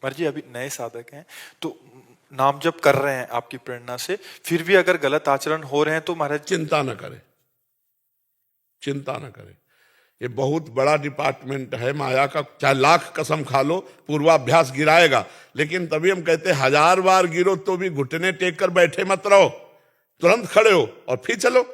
महाराज जी, अभी नए साधक हैं तो नाम जप कर रहे हैं आपकी प्रेरणा से, फिर भी अगर गलत आचरण हो रहे हैं तो महाराज चिंता न करें, चिंता न करें। ये बहुत बड़ा डिपार्टमेंट है माया का। चाहे लाख कसम खा लो, पूर्वाभ्यास गिराएगा, लेकिन तभी हम कहते हैं 1000 बार गिरो तो भी घुटने टेक कर बैठे मत रहो, तुरंत खड़े हो और फिर चलो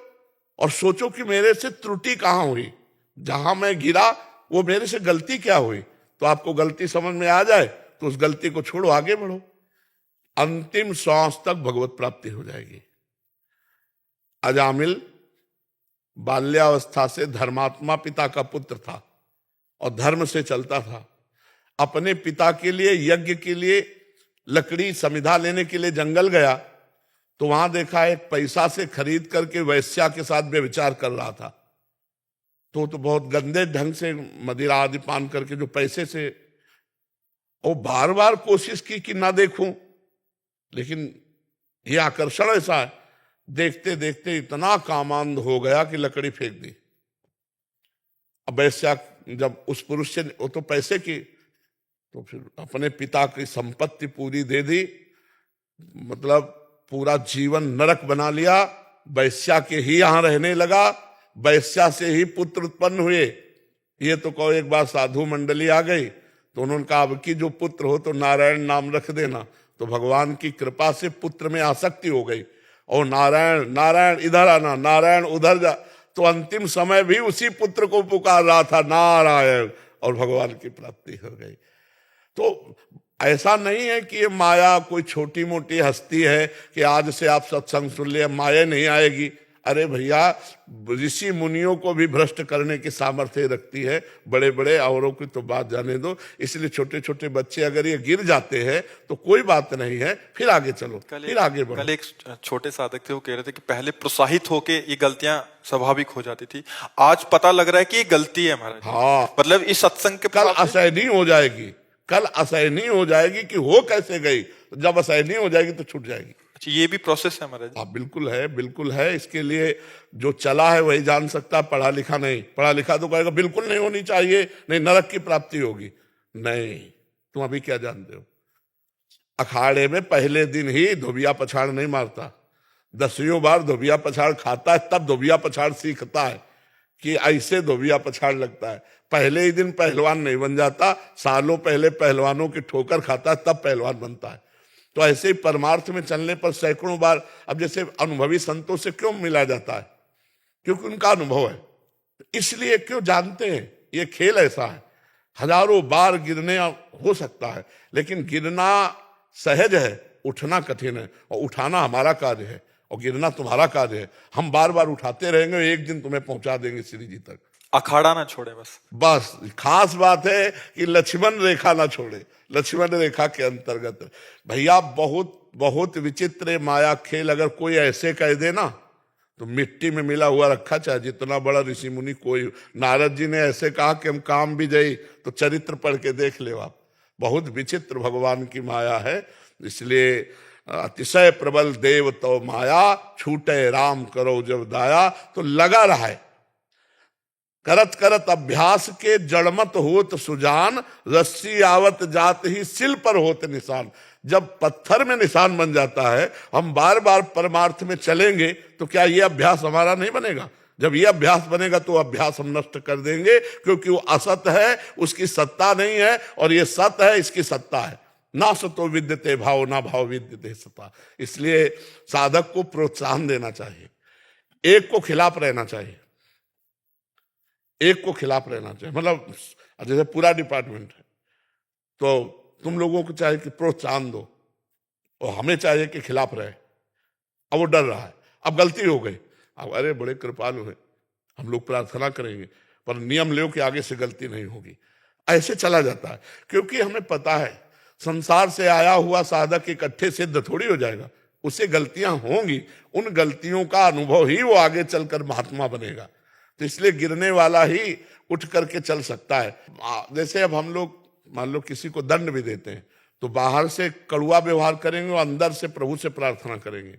और सोचो कि मेरे से त्रुटि कहां हुई, जहां मैं गिरा वो मेरे से गलती क्या हुई। तो आपको गलती समझ में आ जाए तो उस गलती को छोड़ो, आगे बढ़ो, अंतिम श्वास तक भगवत प्राप्ति हो जाएगी। अजामिल बाल्यावस्था से धर्मात्मा पिता का पुत्र था और धर्म से चलता था। अपने पिता के लिए, यज्ञ के लिए लकड़ी समिधा लेने के लिए जंगल गया तो वहां देखा एक पैसा से खरीद करके वैश्या के साथ व्यभिचार कर रहा था। तो बहुत गंदे ढंग से मदिरा आदि पान करके जो पैसे से, वो बार बार कोशिश की कि ना देखूं, लेकिन ये आकर्षण ऐसा है, देखते देखते इतना कामांध हो गया कि लकड़ी फेंक दी। अब वैश्या जब उस पुरुष से, वो तो पैसे की, तो फिर अपने पिता की संपत्ति पूरी दे दी, मतलब पूरा जीवन नरक बना लिया। वैश्या के ही यहां रहने लगा, वैश्या से ही पुत्र उत्पन्न हुए। ये तो कहो एक बार साधु मंडली आ गई तो उन्होंने कहा अब की जो पुत्र हो तो नारायण नाम रख देना। तो भगवान की कृपा से पुत्र में आसक्ति हो गई और नारायण नारायण इधर आना, नारायण उधर जा, तो अंतिम समय भी उसी पुत्र को पुकार रहा था नारायण, और भगवान की प्राप्ति हो गई। तो ऐसा नहीं है कि ये माया कोई छोटी मोटी हस्ती है कि आज से आप सत्संग सुन लिया माया नहीं आएगी। अरे भैया, ऋषि मुनियों को भी भ्रष्ट करने की सामर्थ्य रखती है, बड़े बड़े औरों की तो बात जाने दो। इसलिए छोटे छोटे बच्चे अगर ये गिर जाते हैं तो कोई बात नहीं है, फिर आगे चलो, फिर आगे बढ़ो। कल एक छोटे साधक थे, वो कह रहे थे कि पहले प्रोत्साहित होके ये गलतियां स्वाभाविक हो जाती थी, आज पता लग रहा है कि ये गलती है महाराज। हाँ, मतलब इस सत्संग के कल असहनीय हो जाएगी, कल असहनीय हो जाएगी कि हो कैसे गई। जब असहनीय हो जाएगी तो छूट जाएगी। ये भी प्रोसेस है महाराज। हाँ बिल्कुल है, बिल्कुल है। इसके लिए जो चला है वही जान सकता, पढ़ा लिखा नहीं। पढ़ा लिखा तो कहेगा बिल्कुल नहीं होनी चाहिए, नहीं नरक की प्राप्ति होगी। नहीं, तुम अभी क्या जानते हो। अखाड़े में पहले दिन ही धोबिया पछाड़ नहीं मारता, 10वीं बार धोबिया पछाड़ खाता है, तब धोबिया पछाड़ सीखता है कि ऐसे धोबिया पछाड़ लगता है। पहले ही दिन पहलवान नहीं बन जाता, सालों पहले पहलवानों की ठोकर खाता है तब पहलवान बनता है। तो ऐसे ही परमार्थ में चलने पर सैकड़ों बार, अब जैसे अनुभवी संतों से क्यों मिला जाता है, क्योंकि उनका अनुभव है, इसलिए क्यों जानते हैं। ये खेल ऐसा है, हजारों बार गिरने हो सकता है, लेकिन गिरना सहज है, उठना कठिन है। और उठाना हमारा कार्य है और गिरना तुम्हारा कार्य है। हम बार बार उठाते रहेंगे, एक दिन तुम्हें पहुंचा देंगे श्री जी तक। अखाड़ा ना छोड़े बस। बस खास बात है कि लक्ष्मण रेखा ना छोड़े, लक्ष्मण रेखा के अंतर्गत। भैया बहुत बहुत विचित्र माया खेल। अगर कोई ऐसे कह दे ना तो मिट्टी में मिला हुआ रखा, चाहे जितना बड़ा ऋषि मुनि कोई। नारद जी ने ऐसे कहा कि हम काम भी जाई, तो चरित्र पढ़ के देख ले आप। बहुत विचित्र भगवान की माया है। इसलिए अतिशय प्रबल देव तो माया, छूटे राम करो जब दाया। तो लगा रहा है, करत करत अभ्यास के जड़मत होत सुजान, रस्सी आवत जात ही सिल पर होत निशान। जब पत्थर में निशान बन जाता है, हम बार बार परमार्थ में चलेंगे तो क्या ये अभ्यास हमारा नहीं बनेगा। जब ये अभ्यास बनेगा तो अभ्यास हम नष्ट कर देंगे, क्योंकि वो असत है, उसकी सत्ता नहीं है, और ये सत है, इसकी सत्ता है। ना सतो विद्यते भाव, ना भाव विद्यते सत्ता। इसलिए साधक को प्रोत्साहन देना चाहिए, एक को खिलाफ रहना चाहिए, एक को खिलाफ रहना चाहिए। मतलब जैसे पूरा डिपार्टमेंट है तो तुम लोगों को चाहिए कि प्रोत्साहन दो, और हमें चाहिए कि खिलाफ रहे। अब वो डर रहा है, अब गलती हो गई, अब अरे बड़े कृपालु हैं, हम लोग प्रार्थना करेंगे, पर नियम लो कि आगे से गलती नहीं होगी। ऐसे चला जाता है, क्योंकि हमें पता है संसार से आया हुआ साधक इकट्ठे सिद्ध थोड़ी हो जाएगा, उससे गलतियां होंगी। उन गलतियों का अनुभव ही वो आगे चलकर महात्मा बनेगा। तो इसलिए गिरने वाला ही उठ करके चल सकता है। जैसे अब हम लोग मान लो किसी को दंड भी देते हैं तो बाहर से कड़वा व्यवहार करेंगे और अंदर से प्रभु से प्रार्थना करेंगे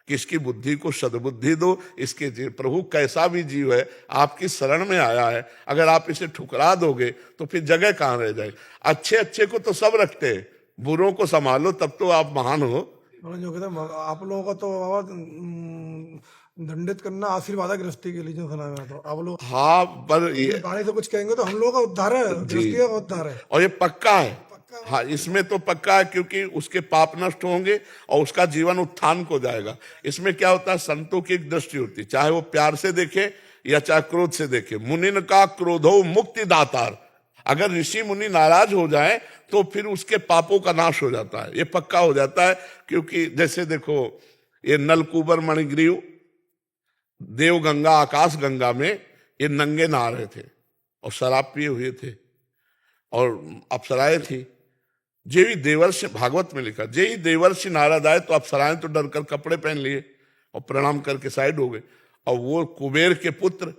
कि इसकी बुद्धि को सद्बुद्धि दो। इसके प्रभु कैसा भी जीव है, आपकी शरण में आया है, अगर आप इसे ठुकरा दोगे तो फिर जगह कहाँ रह जाएगी। अच्छे अच्छे को तो सब रखते हैं, बुरों को संभालो तब तो आप महान हो। उन्होंने जो कहते हैं, आप लोगों का तो बाबा दंडित करना आशीर्वाद है गृहस्थी के लिए, जो सुना है मैंने। तो आप लोग हाँ, पर ये बाणी से कुछ कहेंगे तो हम लोगों का उद्धार है, गृहस्थी का उद्धार है। और ये पक्का है। पक्का। हाँ, इसमें तो पक्का है, क्योंकि उसके पाप नष्ट होंगे और उसका जीवन उत्थान को जाएगा। इसमें क्या होता है, संतों की एक दृष्टि होती है, चाहे वो प्यार से देखे या चाहे क्रोध से देखे। मुनिन का क्रोधो मुक्ति दातार। अगर ऋषि मुनि नाराज हो जाए तो फिर उसके पापों का नाश हो जाता है, ये पक्का हो जाता है। क्योंकि जैसे देखो, ये नलकूबर मणिग्रीव देव गंगा आकाश गंगा में ये नंगे नहा रहे थे और शराब पिए हुए थे और अप्सराएं थी। जेही देवर्षि, भागवत में लिखा, जेही देवर्षि नारद आए तो अप्सराएं तो डर कर कपड़े पहन लिए और प्रणाम करके साइड हो गए। और वो कुबेर के पुत्र,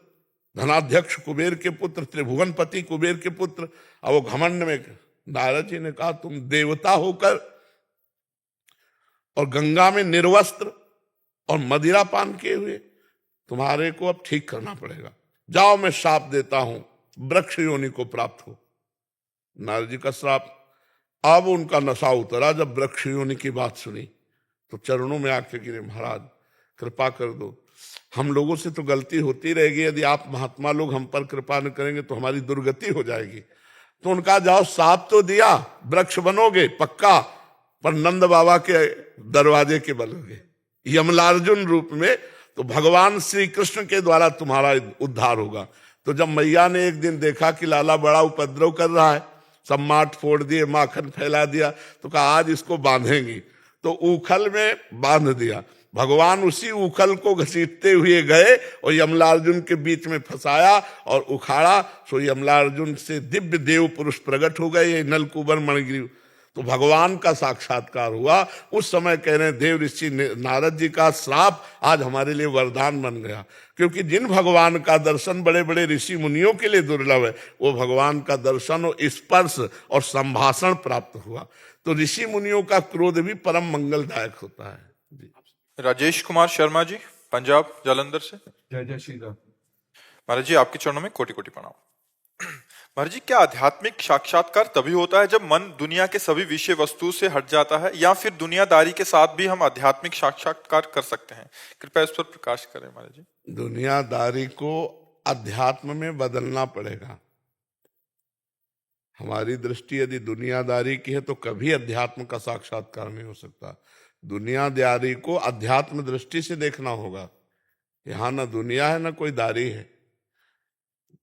धनाध्यक्ष कुबेर के पुत्र, त्रिभुवनपति कुबेर के पुत्र, और वो घमंड में, नारद जी ने कहा तुम देवता होकर और गंगा में निर्वस्त्र और मदिरा पान किए हुए, तुम्हारे को अब ठीक करना पड़ेगा। जाओ मैं श्राप देता हूं, वृक्ष योनि को प्राप्त हो। नारद जी का श्राप। अब उनका नशा उतरा जब वृक्ष योनि की बात सुनी तो चरणों में आके गिरे, महाराज कृपा कर दो, हम लोगों से तो गलती होती रहेगी, यदि आप महात्मा लोग हम पर कृपा न करेंगे तो हमारी दुर्गति हो जाएगी। तो उनका जाओ, साप तो दिया, वृक्ष बनोगे पक्का, पर नंद बाबा के दरवाजे के बनोगे यमलार्जुन रूप में, तो भगवान श्री कृष्ण के द्वारा तुम्हारा उद्धार होगा। तो जब मैया ने एक दिन देखा कि लाला बड़ा उपद्रव कर रहा है, सब माट फोड़ दिए, माखन फैला दिया, तो कहा आज इसको बांधेंगी। तो उखल में बांध दिया। भगवान उसी उखल को घसीटते हुए गए और यमलार्जुन के बीच में फंसाया और उखाड़ा। सो यमलार्जुन से दिव्य देव पुरुष प्रकट हो गए, ये नलकूबर मणिग्रीव। तो भगवान का साक्षात्कार हुआ। उस समय कह रहे हैं देव ऋषि नारद जी का श्राप आज हमारे लिए वरदान बन गया, क्योंकि जिन भगवान का दर्शन बड़े बड़े ऋषि मुनियों के लिए दुर्लभ है, वो भगवान का दर्शन और स्पर्श और संभाषण प्राप्त हुआ। तो ऋषि मुनियों का क्रोध भी परम मंगलदायक होता है। जी। राजेश कुमार शर्मा जी, पंजाब जालंधर से। जय जय श्री राम। महाराज जी, आपके चरणों में कोटि कोटि प्रणाम। महाराज जी, क्या आध्यात्मिक साक्षात्कार तभी होता है जब मन दुनिया के सभी विषय वस्तु से हट जाता है, या फिर दुनियादारी के साथ भी हम आध्यात्मिक साक्षात्कार कर सकते हैं? कृपया इस पर प्रकाश करें महाराज जी। दुनियादारी को अध्यात्म में बदलना पड़ेगा। हमारी दृष्टि यदि दुनियादारी की है तो कभी अध्यात्म का साक्षात्कार नहीं हो सकता। दुनियादारी को अध्यात्म दृष्टि से देखना होगा। यहां ना दुनिया है ना कोई दारी है,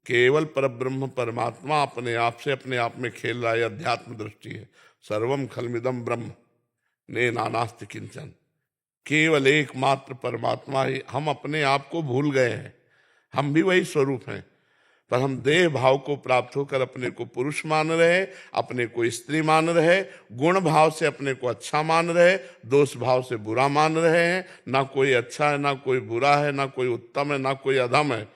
केवल परब्रह्म परमात्मा अपने आप से अपने आप में खेल रहा है, अध्यात्म दृष्टि है। सर्वम खलमिदम ब्रह्म ने नानास्ति किंचन, केवल एकमात्र परमात्मा ही। हम अपने आप को भूल गए हैं, हम भी वही स्वरूप हैं, पर हम देह भाव को प्राप्त होकर अपने को पुरुष मान रहे, अपने को स्त्री मान रहे, गुण भाव से अपने को अच्छा मान रहे, दोष भाव से बुरा मान रहे हैं। ना कोई अच्छा है, ना कोई बुरा है, ना कोई उत्तम है, ना कोई अधम है।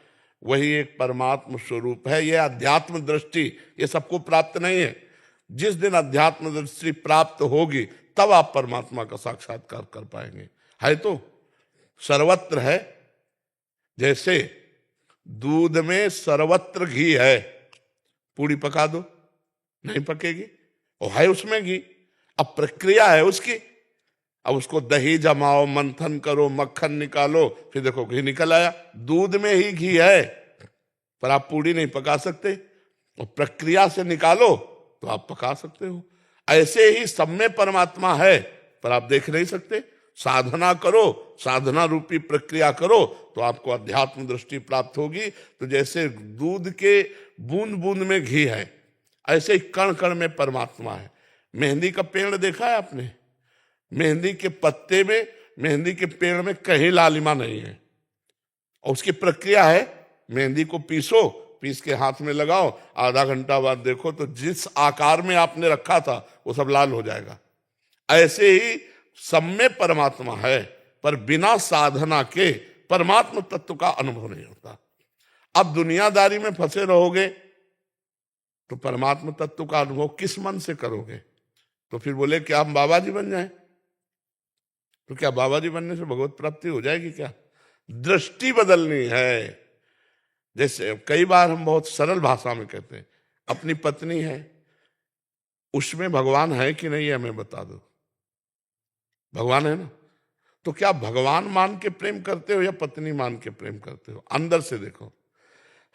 वही एक परमात्म स्वरूप है। यह अध्यात्म दृष्टि ये सबको प्राप्त नहीं है। जिस दिन अध्यात्म दृष्टि प्राप्त होगी तब आप परमात्मा का साक्षात्कार कर पाएंगे। है तो सर्वत्र है, जैसे दूध में सर्वत्र घी है, पूड़ी पका दो नहीं पकेगी, और है उसमें घी। अब प्रक्रिया है उसकी, अब उसको दही जमाओ, मंथन करो, मक्खन निकालो, फिर देखो घी निकल आया। दूध में ही घी है, पर आप पूड़ी नहीं पका सकते, और प्रक्रिया से निकालो तो आप पका सकते हो। ऐसे ही सब में परमात्मा है, पर आप देख नहीं सकते। साधना करो, साधना रूपी प्रक्रिया करो तो आपको अध्यात्म दृष्टि प्राप्त होगी। तो जैसे दूध के बूंद बूंद में घी है, ऐसे ही कण कण में परमात्मा है। मेहंदी का पेड़ देखा है आपने? मेहंदी के पत्ते में, मेहंदी के पेड़ में कहीं लालिमा नहीं है, और उसकी प्रक्रिया है मेहंदी को पीसो, पीस के हाथ में लगाओ, आधा घंटा बाद देखो तो जिस आकार में आपने रखा था वो सब लाल हो जाएगा। ऐसे ही सब में परमात्मा है, पर बिना साधना के परमात्मा तत्व का अनुभव नहीं होता। अब दुनियादारी में फंसे रहोगे तो परमात्मा तत्व का अनुभव किस मन से करोगे? तो फिर बोले कि हम बाबा जी बन जाएं, तो क्या बाबा जी बनने से भगवत प्राप्ति हो जाएगी? क्या दृष्टि बदलनी है। जैसे कई बार हम बहुत सरल भाषा में कहते हैं, अपनी पत्नी है, उसमें भगवान है कि नहीं है हमें बता दो। भगवान है ना, तो क्या भगवान मान के प्रेम करते हो या पत्नी मान के प्रेम करते हो? अंदर से देखो।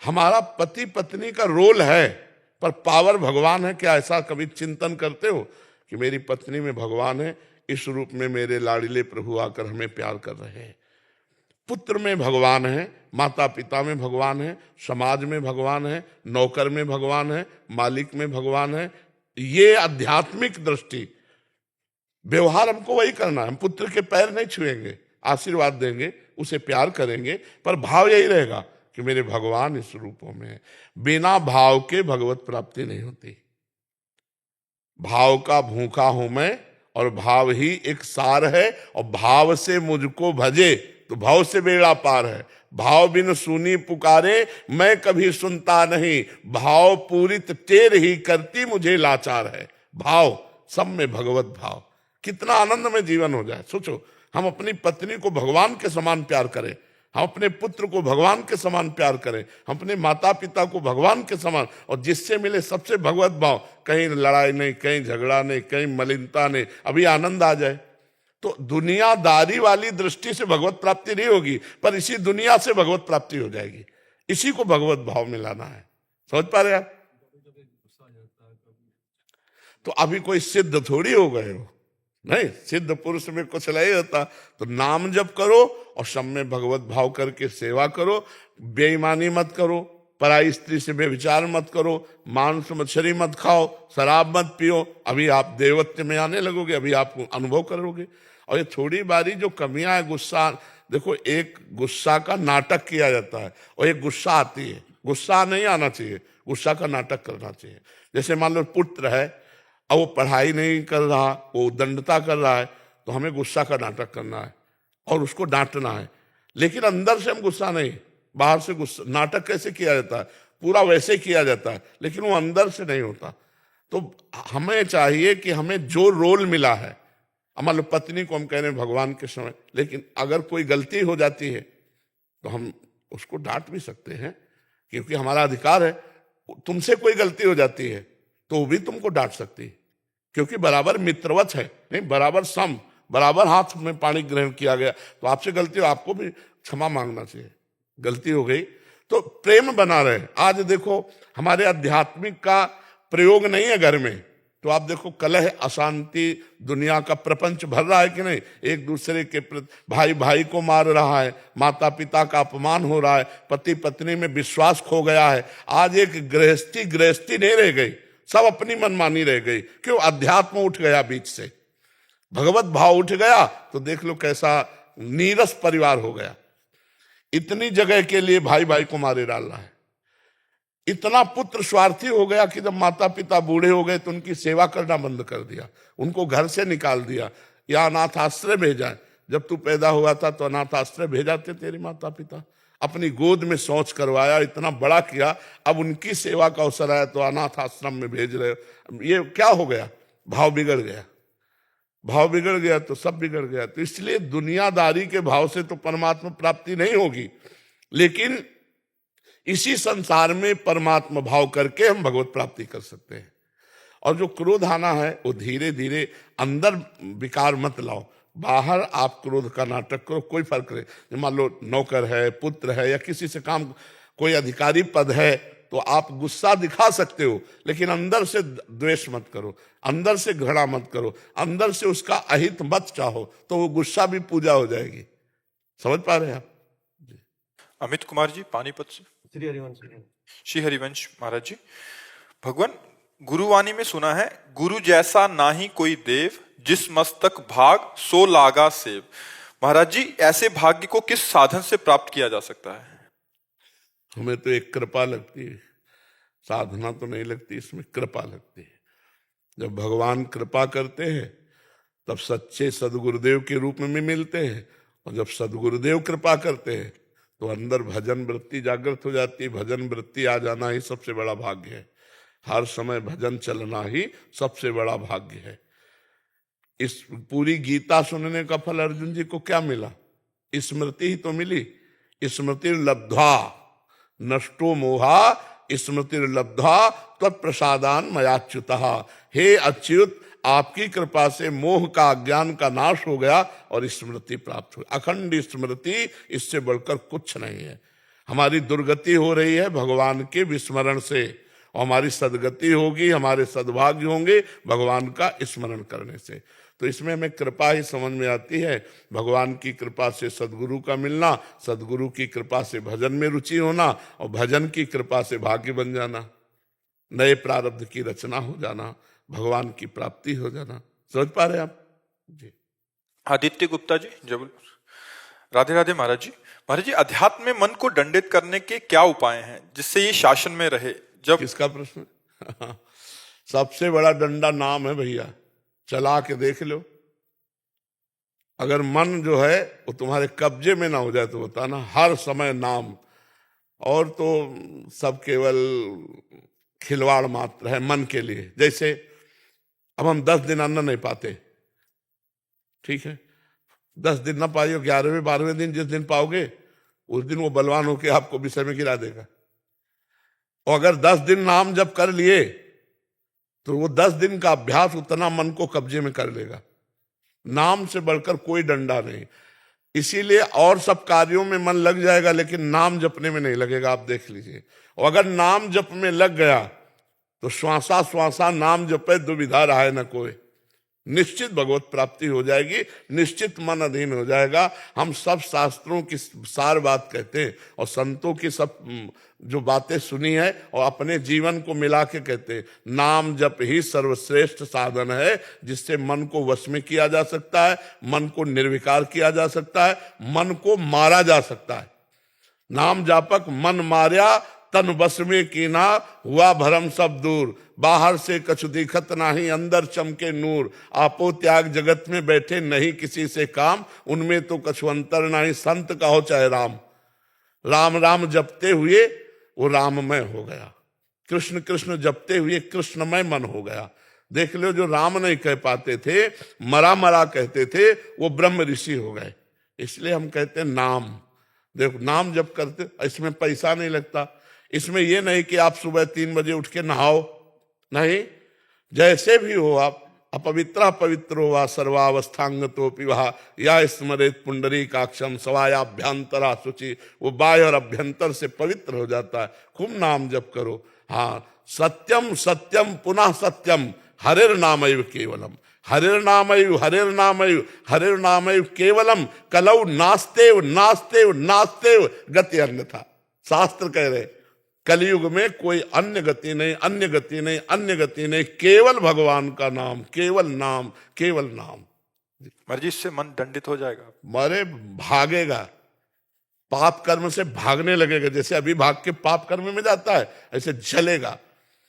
हमारा पति पत्नी का रोल है, पर पावर भगवान है। क्या ऐसा कभी चिंतन करते हो कि मेरी पत्नी में भगवान है, इस रूप में मेरे लाडले प्रभु आकर हमें प्यार कर रहे हैं? पुत्र में भगवान है, माता पिता में भगवान है, समाज में भगवान है, नौकर में भगवान है, मालिक में भगवान है। ये आध्यात्मिक दृष्टि। व्यवहार हमको वही करना है। हम पुत्र के पैर नहीं छुएंगे, आशीर्वाद देंगे, उसे प्यार करेंगे, पर भाव यही रहेगा कि मेरे भगवान इस रूपों में है। बिना भाव के भगवत प्राप्ति नहीं होती। भाव का भूखा हूं मैं, और भाव ही एक सार है, और भाव से मुझको भजे तो भाव से बेड़ा पार है। भाव बिन सुनी पुकारे मैं कभी सुनता नहीं, भाव पूरित तेर ही करती मुझे लाचार है। भाव, सब में भगवत भाव, कितना आनंद में जीवन हो जाए। सोचो, हम अपनी पत्नी को भगवान के समान प्यार करें, हम अपने पुत्र को भगवान के समान प्यार करें, हम अपने माता पिता को भगवान के समान, और जिससे मिले सबसे भगवत भाव। कहीं लड़ाई नहीं, कहीं झगड़ा नहीं, कहीं मलिनता नहीं, अभी आनंद आ जाए। तो दुनियादारी वाली दृष्टि से भगवत प्राप्ति नहीं होगी, पर इसी दुनिया से भगवत प्राप्ति हो जाएगी। इसी को भगवत भाव में लाना है। समझ पा रहे आप? तो अभी कोई सिद्ध थोड़ी हो गए हो, नहीं। सिद्ध पुरुष में कुछ नहीं होता। तो नाम जप करो और सब में भगवत भाव करके सेवा करो। बेईमानी मत करो, पराई स्त्री से बेविचार मत करो, मांस मछली मत खाओ, शराब मत पियो। अभी आप देवत्व में आने लगोगे, अभी आप अनुभव करोगे। और ये थोड़ी बारी जो कमियां है, गुस्सा, देखो, एक गुस्सा का नाटक किया जाता है और एक गुस्सा आती है। गुस्सा नहीं आना चाहिए, गुस्सा का नाटक करना चाहिए। जैसे मान लो पुत्र है, अब वो पढ़ाई नहीं कर रहा, वो उद्दंडता कर रहा है, तो हमें गुस्सा का नाटक करना है और उसको डांटना है। लेकिन अंदर से हम गुस्सा नहीं, बाहर से गुस्सा। नाटक कैसे किया जाता है? पूरा वैसे किया जाता है, लेकिन वो अंदर से नहीं होता। तो हमें चाहिए कि हमें जो रोल मिला है, मान लो पत्नी को हम कह रहे हैं भगवान के समय, लेकिन अगर कोई गलती हो जाती है तो हम उसको डांट भी सकते हैं, क्योंकि हमारा अधिकार है। तुमसे कोई गलती हो जाती है तो वो भी तुमको डांट सकती है, क्योंकि बराबर मित्रवत है, नहीं, बराबर सम, बराबर हाथ में पानी ग्रहण किया गया। तो आपसे गलती हो, आपको भी क्षमा मांगना चाहिए। गलती हो गई तो प्रेम बना रहे। आज देखो, हमारे आध्यात्मिक का प्रयोग नहीं है घर में, तो आप देखो कलह, अशांति, दुनिया का प्रपंच भर रहा है कि नहीं। एक दूसरे के भाई भाई को मार रहा है, माता पिता का अपमान हो रहा है, पति पत्नी में विश्वास खो गया है। आज एक गृहस्थी नहीं रह गई, सब अपनी मनमानी रह गई। क्यों? अध्यात्म उठ गया बीच से, भगवत भाव उठ गया, तो देख लो कैसा नीरस परिवार हो गया। इतनी जगह के लिए भाई भाई को मारे डाल रहा है। इतना पुत्र स्वार्थी हो गया कि जब माता पिता बूढ़े हो गए तो उनकी सेवा करना बंद कर दिया, उनको घर से निकाल दिया, या अनाथ आश्रय भेजा। जब तू पैदा हुआ था तो अनाथ आश्रय भेजा थे तेरे माता पिता, अपनी गोद में शौच करवाया, इतना बड़ा किया। अब उनकी सेवा का अवसर आया तो अनाथ आश्रम में भेज रहे हो। ये क्या हो गया? भाव बिगड़ गया। भाव बिगड़ गया तो सब बिगड़ गया। तो इसलिए दुनियादारी के भाव से तो परमात्मा प्राप्ति नहीं होगी, लेकिन इसी संसार में परमात्मा भाव करके हम भगवत प्राप्ति कर सकते हैं। और जो क्रोध आना है वो धीरे धीरे अंदर विकार मत लाओ, बाहर आप क्रोध का नाटक करो, कोई फर्क नहीं। मान लो नौकर है, पुत्र है, या किसी से काम, कोई अधिकारी पद है, तो आप गुस्सा दिखा सकते हो, लेकिन अंदर से द्वेष मत करो, अंदर से घृणा मत करो, अंदर से उसका अहित मत चाहो, तो वो गुस्सा भी पूजा हो जाएगी। समझ पा रहे हैं आप? अमित कुमार जी पानीपत से। श्री हरिवंश महाराज जी, भगवान गुरुवाणी में सुना है, गुरु जैसा ना ही कोई देव, जिस मस्तक भाग सो लागा सेव। महाराज जी, ऐसे भाग्य को किस साधन से प्राप्त किया जा सकता है? हमें तो एक कृपा लगती है, साधना तो नहीं लगती, इसमें कृपा लगती है। जब भगवान कृपा करते हैं तब सच्चे सदगुरुदेव के रूप में मिलते हैं, और जब सदगुरुदेव कृपा करते हैं तो अंदर भजन वृत्ति जागृत हो जाती है। भजन वृत्ति आ जाना ही सबसे बड़ा भाग्य है। हर समय भजन चलना ही सबसे बड़ा भाग्य है। इस पूरी गीता सुनने का फल अर्जुन जी को क्या मिला? स्मृति ही तो मिली। स्मृति लब्ध्वा नष्टो मोहा, स्मृति लब्ध्वा, तो तत्प्रसादान मयाच्युतः, हे अच्युत आपकी कृपा से मोह का अज्ञान का नाश हो गया और स्मृति प्राप्त हुई। अखंड स्मृति, इससे बढ़कर कुछ नहीं है। हमारी दुर्गति हो रही है भगवान के विस्मरण से, और हमारी सदगति होगी, हमारे सद्भाग्य होंगे भगवान का स्मरण करने से। तो इसमें हमें कृपा ही समझ में आती है। भगवान की कृपा से सदगुरु का मिलना, सदगुरु की कृपा से भजन में रुचि होना, और भजन की कृपा से भाग्य बन जाना, नए प्रारब्ध की रचना हो जाना, भगवान की प्राप्ति हो जाना। समझ पा रहे हैं आप जी? आदित्य गुप्ता जी जबलपुर। राधे राधे महाराज जी। महाराज जी, अध्यात्म में मन को दंडित करने के क्या उपाय हैं जिससे ये शासन में रहे? जब किसका प्रश्न? सबसे बड़ा डंडा नाम है भैया, चला के देख लो। अगर मन जो है वो तुम्हारे कब्जे में ना हो जाए तो बताना, हर समय नाम। और तो सब केवल खिलवाड़ मात्र है मन के लिए। जैसे अब हम 10 दिन अन्न नहीं पाते, ठीक है, 10 दिन ना पाइयो, 11वें 12वें दिन जिस दिन पाओगे उस दिन वो बलवान होके आपको विषय में गिरा देगा। और अगर 10 दिन नाम जब कर लिए तो वो 10 दिन का अभ्यास उतना मन को कब्जे में कर लेगा। नाम से बढ़कर कोई डंडा नहीं। इसीलिए और सब कार्यों में मन लग जाएगा, लेकिन नाम जपने में नहीं लगेगा। आप देख लीजिए। और अगर नाम जप में लग गया तो श्वासा श्वासा नाम जपे दुविधा रहा है न कोई। निश्चित भगवत प्राप्ति हो जाएगी, निश्चित मन अधीन हो जाएगा। हम सब शास्त्रों की सार बात कहते हैं और संतों की सब जो बातें सुनी है और अपने जीवन को मिला के कहते हैं, नाम जप ही सर्वश्रेष्ठ साधन है जिससे मन को वश में किया जा सकता है, मन को निर्विकार किया जा सकता है, मन को मारा जा सकता है। नाम जापक मन मार्या तन बस में कीना, हुआ भरम सब दूर, बाहर से कछु दिखत नाही अंदर चमके नूर, आपो त्याग जगत में बैठे नहीं किसी से काम, उनमें तो कछु अंतर नाही संत कहो चाहे राम। राम राम जपते हुए वो राममय हो गया, कृष्ण कृष्ण जपते हुए कृष्णमय मन हो गया। देख लो, जो राम नहीं कह पाते थे, मरा मरा कहते थे, वो ब्रह्म ऋषि हो गए। इसलिए हम कहते हैं नाम। देखो, नाम जप करते, इसमें पैसा नहीं लगता। इसमें यह नहीं कि आप सुबह 3 बजे उठ के नहाओ, नहीं, जैसे भी हो आप, अपवित्र पवित्र हुआ सर्वावस्थांग तो पिवा या स्मरेत पुंडरी काक्षम सवायाभ्यंतरा शुचि, वो बाह्य और अभ्यंतर से पवित्र हो जाता है। खूब नाम जप करो। हाँ, सत्यम सत्यम पुनः सत्यम हरिर नामैव केवलम, हरिर नामैव हरिर नामैव हरिर नामैव केवलम, कलौ नास्तेव नास्तेव नास्तेव गति अन्यथा। शास्त्र कह रहे कलयुग में कोई अन्य गति नहीं, अन्य गति नहीं, अन्य गति नहीं, केवल भगवान का नाम, केवल नाम, केवल नाम। महाराज, इससे मन दंडित हो जाएगा? मारे भागेगा, पाप कर्म से भागने लगेगा। जैसे अभी भाग के पाप कर्म में जाता है, ऐसे जलेगा।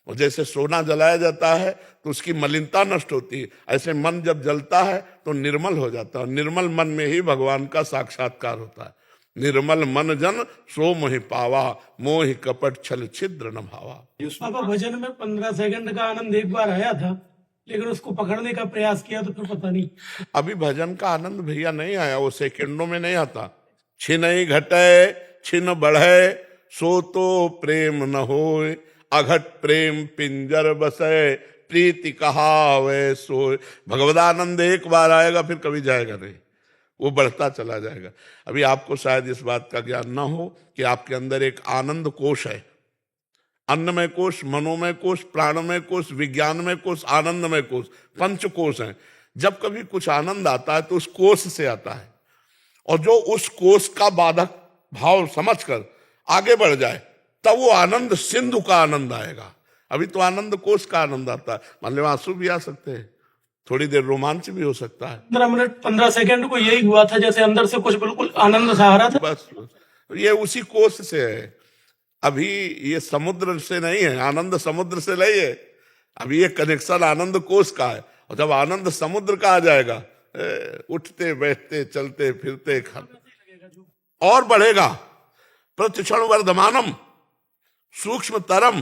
और जैसे सोना जलाया जाता है तो उसकी मलिनता नष्ट होती है, ऐसे मन जब जलता है तो निर्मल हो जाता है। निर्मल मन में ही भगवान का साक्षात्कार होता है। निर्मल मन जन सो मोहि पावा, मोहि कपट छल छिद्र न भावा। पापा, भजन में 15 सेकंड का आनंद एक बार आया था, लेकिन उसको पकड़ने का प्रयास किया तो फिर पता नहीं। अभी भजन का आनंद भैया नहीं आया, वो सेकंडों में नहीं आता। छिनई घटे छिन बढ़े, सो तो प्रेम न होए, अघट प्रेम पिंजर बसे, प्रीति कहावे सोए। भगवदानंद एक बार आएगा, फिर कभी जाएगा नहीं, वो बढ़ता चला जाएगा। अभी आपको शायद इस बात का ज्ञान ना हो कि आपके अंदर एक आनंद कोश है। अन्नमय कोश, मनोमय कोश, प्राणमय कोश, विज्ञानमय कोश, आनंदमय कोश, 5 कोश हैं। जब कभी कुछ आनंद आता है तो उस कोश से आता है, और जो उस कोश का बाधक भाव समझकर आगे बढ़ जाए तब वो आनंद सिंधु का आनंद आएगा। अभी तो आनंद कोश का आनंद आता है। मान लो आंसू भी आ सकते हैं, थोड़ी देर रोमांच भी हो सकता है। 15 मिनट 15 सेकंड को यही हुआ था, जैसे अंदर से कुछ बिल्कुल आनंद सा आ रहा था। बस ये उसी कोश से है। अभी ये समुद्र से नहीं है, आनंद समुद्र से नहीं है। अभी ये कनेक्शन आनंद कोश का है, और जब आनंद समुद्र का आ जाएगा, उठते बैठते चलते फिरते और बढ़ेगा। प्रतिक्षण वर्धमानम सूक्ष्म तरम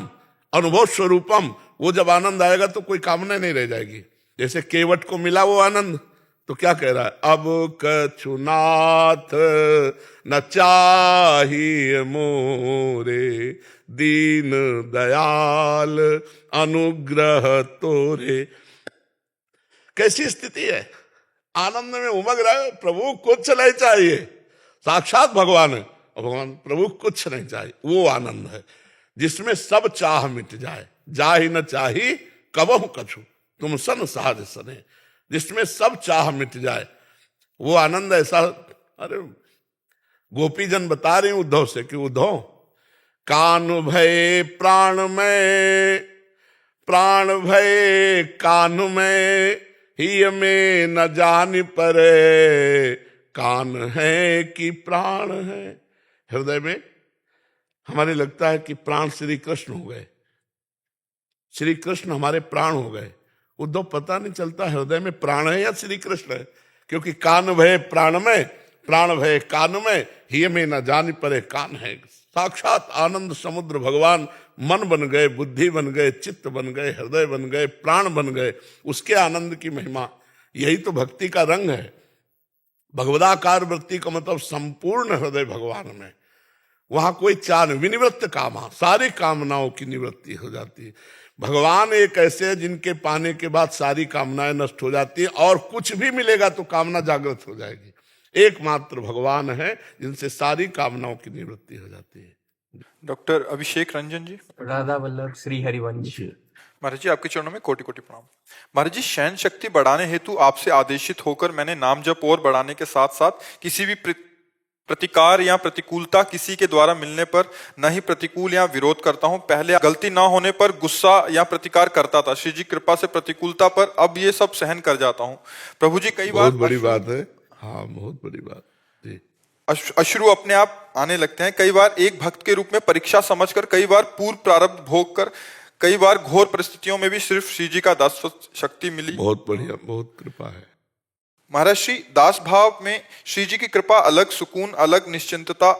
अनुभव स्वरूपम। वो जब आनंद आएगा तो कोई कामना नहीं रह जाएगी। जैसे केवट को मिला वो आनंद, तो क्या कह रहा है? अब कछुनाथ न चाहिए मोरे, दीन दयाल अनुग्रह तोरे। कैसी स्थिति है? आनंद में उमग रहा है, प्रभु कुछ नहीं चाहिए, साक्षात भगवान है और भगवान प्रभु कुछ नहीं चाहिए। वो आनंद है जिसमें सब चाह मिट जाए, जाहि न चाही कबहु कछु तुम सन सहज सने, जिसमें सब चाह मिट जाए वो आनंद ऐसा। अरे गोपीजन बता रहे हैं उद्धव से कि उद्धव, कान भय प्राण में, प्राण भय कान में, ही में न जान परे, कान है कि प्राण है। हृदय में हमारे लगता है कि प्राण श्री कृष्ण हो गए, श्री कृष्ण हमारे प्राण हो गए। उद्धव पता नहीं चलता हृदय में प्राण है या श्री कृष्ण है, क्योंकि कान भय प्राण में, प्राण भय कान में, ही में न जान परे, कान है। साक्षात आनंद समुद्र भगवान मन बन गए, बुद्धि बन गए, चित्त बन गए, हृदय बन गए, प्राण बन गए। उसके आनंद की महिमा, यही तो भक्ति का रंग है। भगवदाकार वृत्ति का मतलब संपूर्ण हृदय भगवान में, वहां कोई चाह नहीं, विनिवृत्त कामा, सारी कामनाओं की निवृत्ति हो जाती है। भगवान एक ऐसे है जिनके पाने के बाद सारी कामनाएं नष्ट हो जाती है, और कुछ भी मिलेगा तो कामना जागृत हो जाएगी। एकमात्र भगवान है जिनसे सारी कामनाओं की निवृत्ति हो जाती है। डॉक्टर अभिषेक रंजन जी। राधा वल्लभ श्री हरिवंश। महाराज जी, आपके चरणों में कोटि कोटि प्रणाम। महाराज जी, शयन शक्ति बढ़ाने हेतु आपसे आदेशित होकर मैंने नाम जप और बढ़ाने के साथ साथ किसी भी प्रतिकार या प्रतिकूलता किसी के द्वारा मिलने पर न ही प्रतिकूल या विरोध करता हूं। पहले गलती ना होने पर गुस्सा या प्रतिकार करता था, श्री जी कृपा से प्रतिकूलता पर अब ये सब सहन कर जाता हूं। प्रभु जी, कई बार बहुत बड़ी बात है। हाँ, बहुत बड़ी बात जी। अश्रु अपने आप आने लगते हैं, कई बार एक भक्त के रूप में परीक्षा समझकर, कई बार पूर्व प्रारब्ध भोग कर, कई बार घोर परिस्थितियों में भी सिर्फ श्री जी का दास शक्ति मिली। बहुत बढ़िया, बहुत कृपा है महाराज श्री, दास भाव में श्री जी की कृपा अलग, सुकून अलग, निश्चिंतता,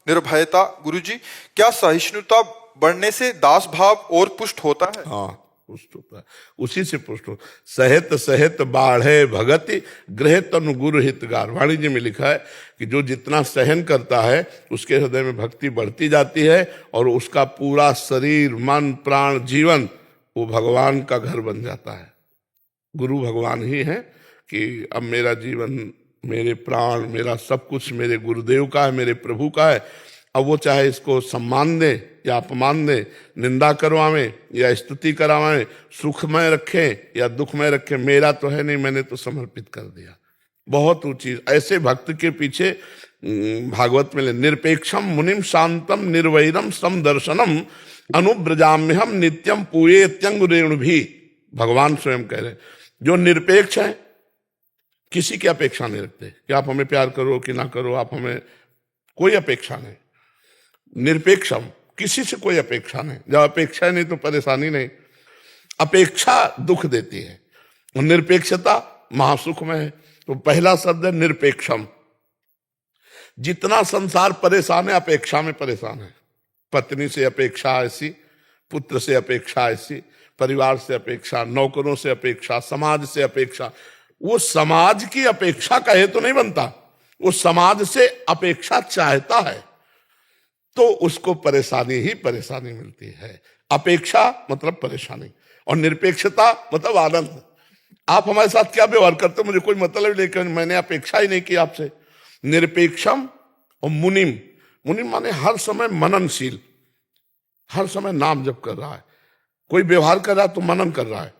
निर्भयता। गुरु जी, क्या सहिष्णुता बढ़ने से दास भाव और पुष्ट होता है? हाँ, पुष्ट होता है, उसी से पुष्ट हो। सहित सहित बाढ़े भगति, गृह तनु गुरु हितगार। वाणिज्य में लिखा है कि जो जितना सहन करता है उसके हृदय में भक्ति बढ़ती जाती है, और उसका पूरा शरीर, मन, प्राण, जीवन वो भगवान का घर बन जाता है। गुरु भगवान ही है कि अब मेरा जीवन, मेरे प्राण, मेरा सब कुछ मेरे गुरुदेव का है, मेरे प्रभु का है। अब वो चाहे इसको सम्मान दे या अपमान दे, निंदा करवावें या स्तुति करावें, सुखमय रखें या दुखमय रखें, मेरा तो है नहीं, मैंने तो समर्पित कर दिया। बहुत ऊंची ऐसे भक्त के पीछे भागवत में निरपेक्षम मुनिम शांतम निर्वैरम समदर्शनम अनुब्रजाम्यहम नित्यम पूयेत्यंग रेणु भी। भगवान स्वयं कह रहे हैं, जो निरपेक्ष है, किसी की अपेक्षा नहीं रखते कि आप हमें प्यार करो कि ना करो, आप हमें, कोई अपेक्षा नहीं। निरपेक्षम, किसी से कोई अपेक्षा नहीं। जब अपेक्षा नहीं तो परेशानी नहीं। अपेक्षा दुख देती है और निरपेक्षता महासुख में है। तो पहला शब्द है निरपेक्षम। जितना संसार परेशान है, अपेक्षा में परेशान है। पत्नी से अपेक्षा ऐसी, पुत्र से अपेक्षा ऐसी, परिवार से अपेक्षा, नौकरों से अपेक्षा, समाज से अपेक्षा। वो समाज की अपेक्षा का हेतु नहीं बनता, वो समाज से अपेक्षा चाहता है, तो उसको परेशानी ही परेशानी मिलती है। अपेक्षा मतलब परेशानी, और निरपेक्षता मतलब आनंद। आप हमारे साथ क्या व्यवहार करते हो, मुझे कोई मतलब नहीं, लेकिन मैंने अपेक्षा ही नहीं की आपसे। निरपेक्षम और मुनिम, मुनिम माने हर समय मननशील, हर समय नाम जप कर रहा है। कोई व्यवहार कर रहा है तो मनन कर रहा है।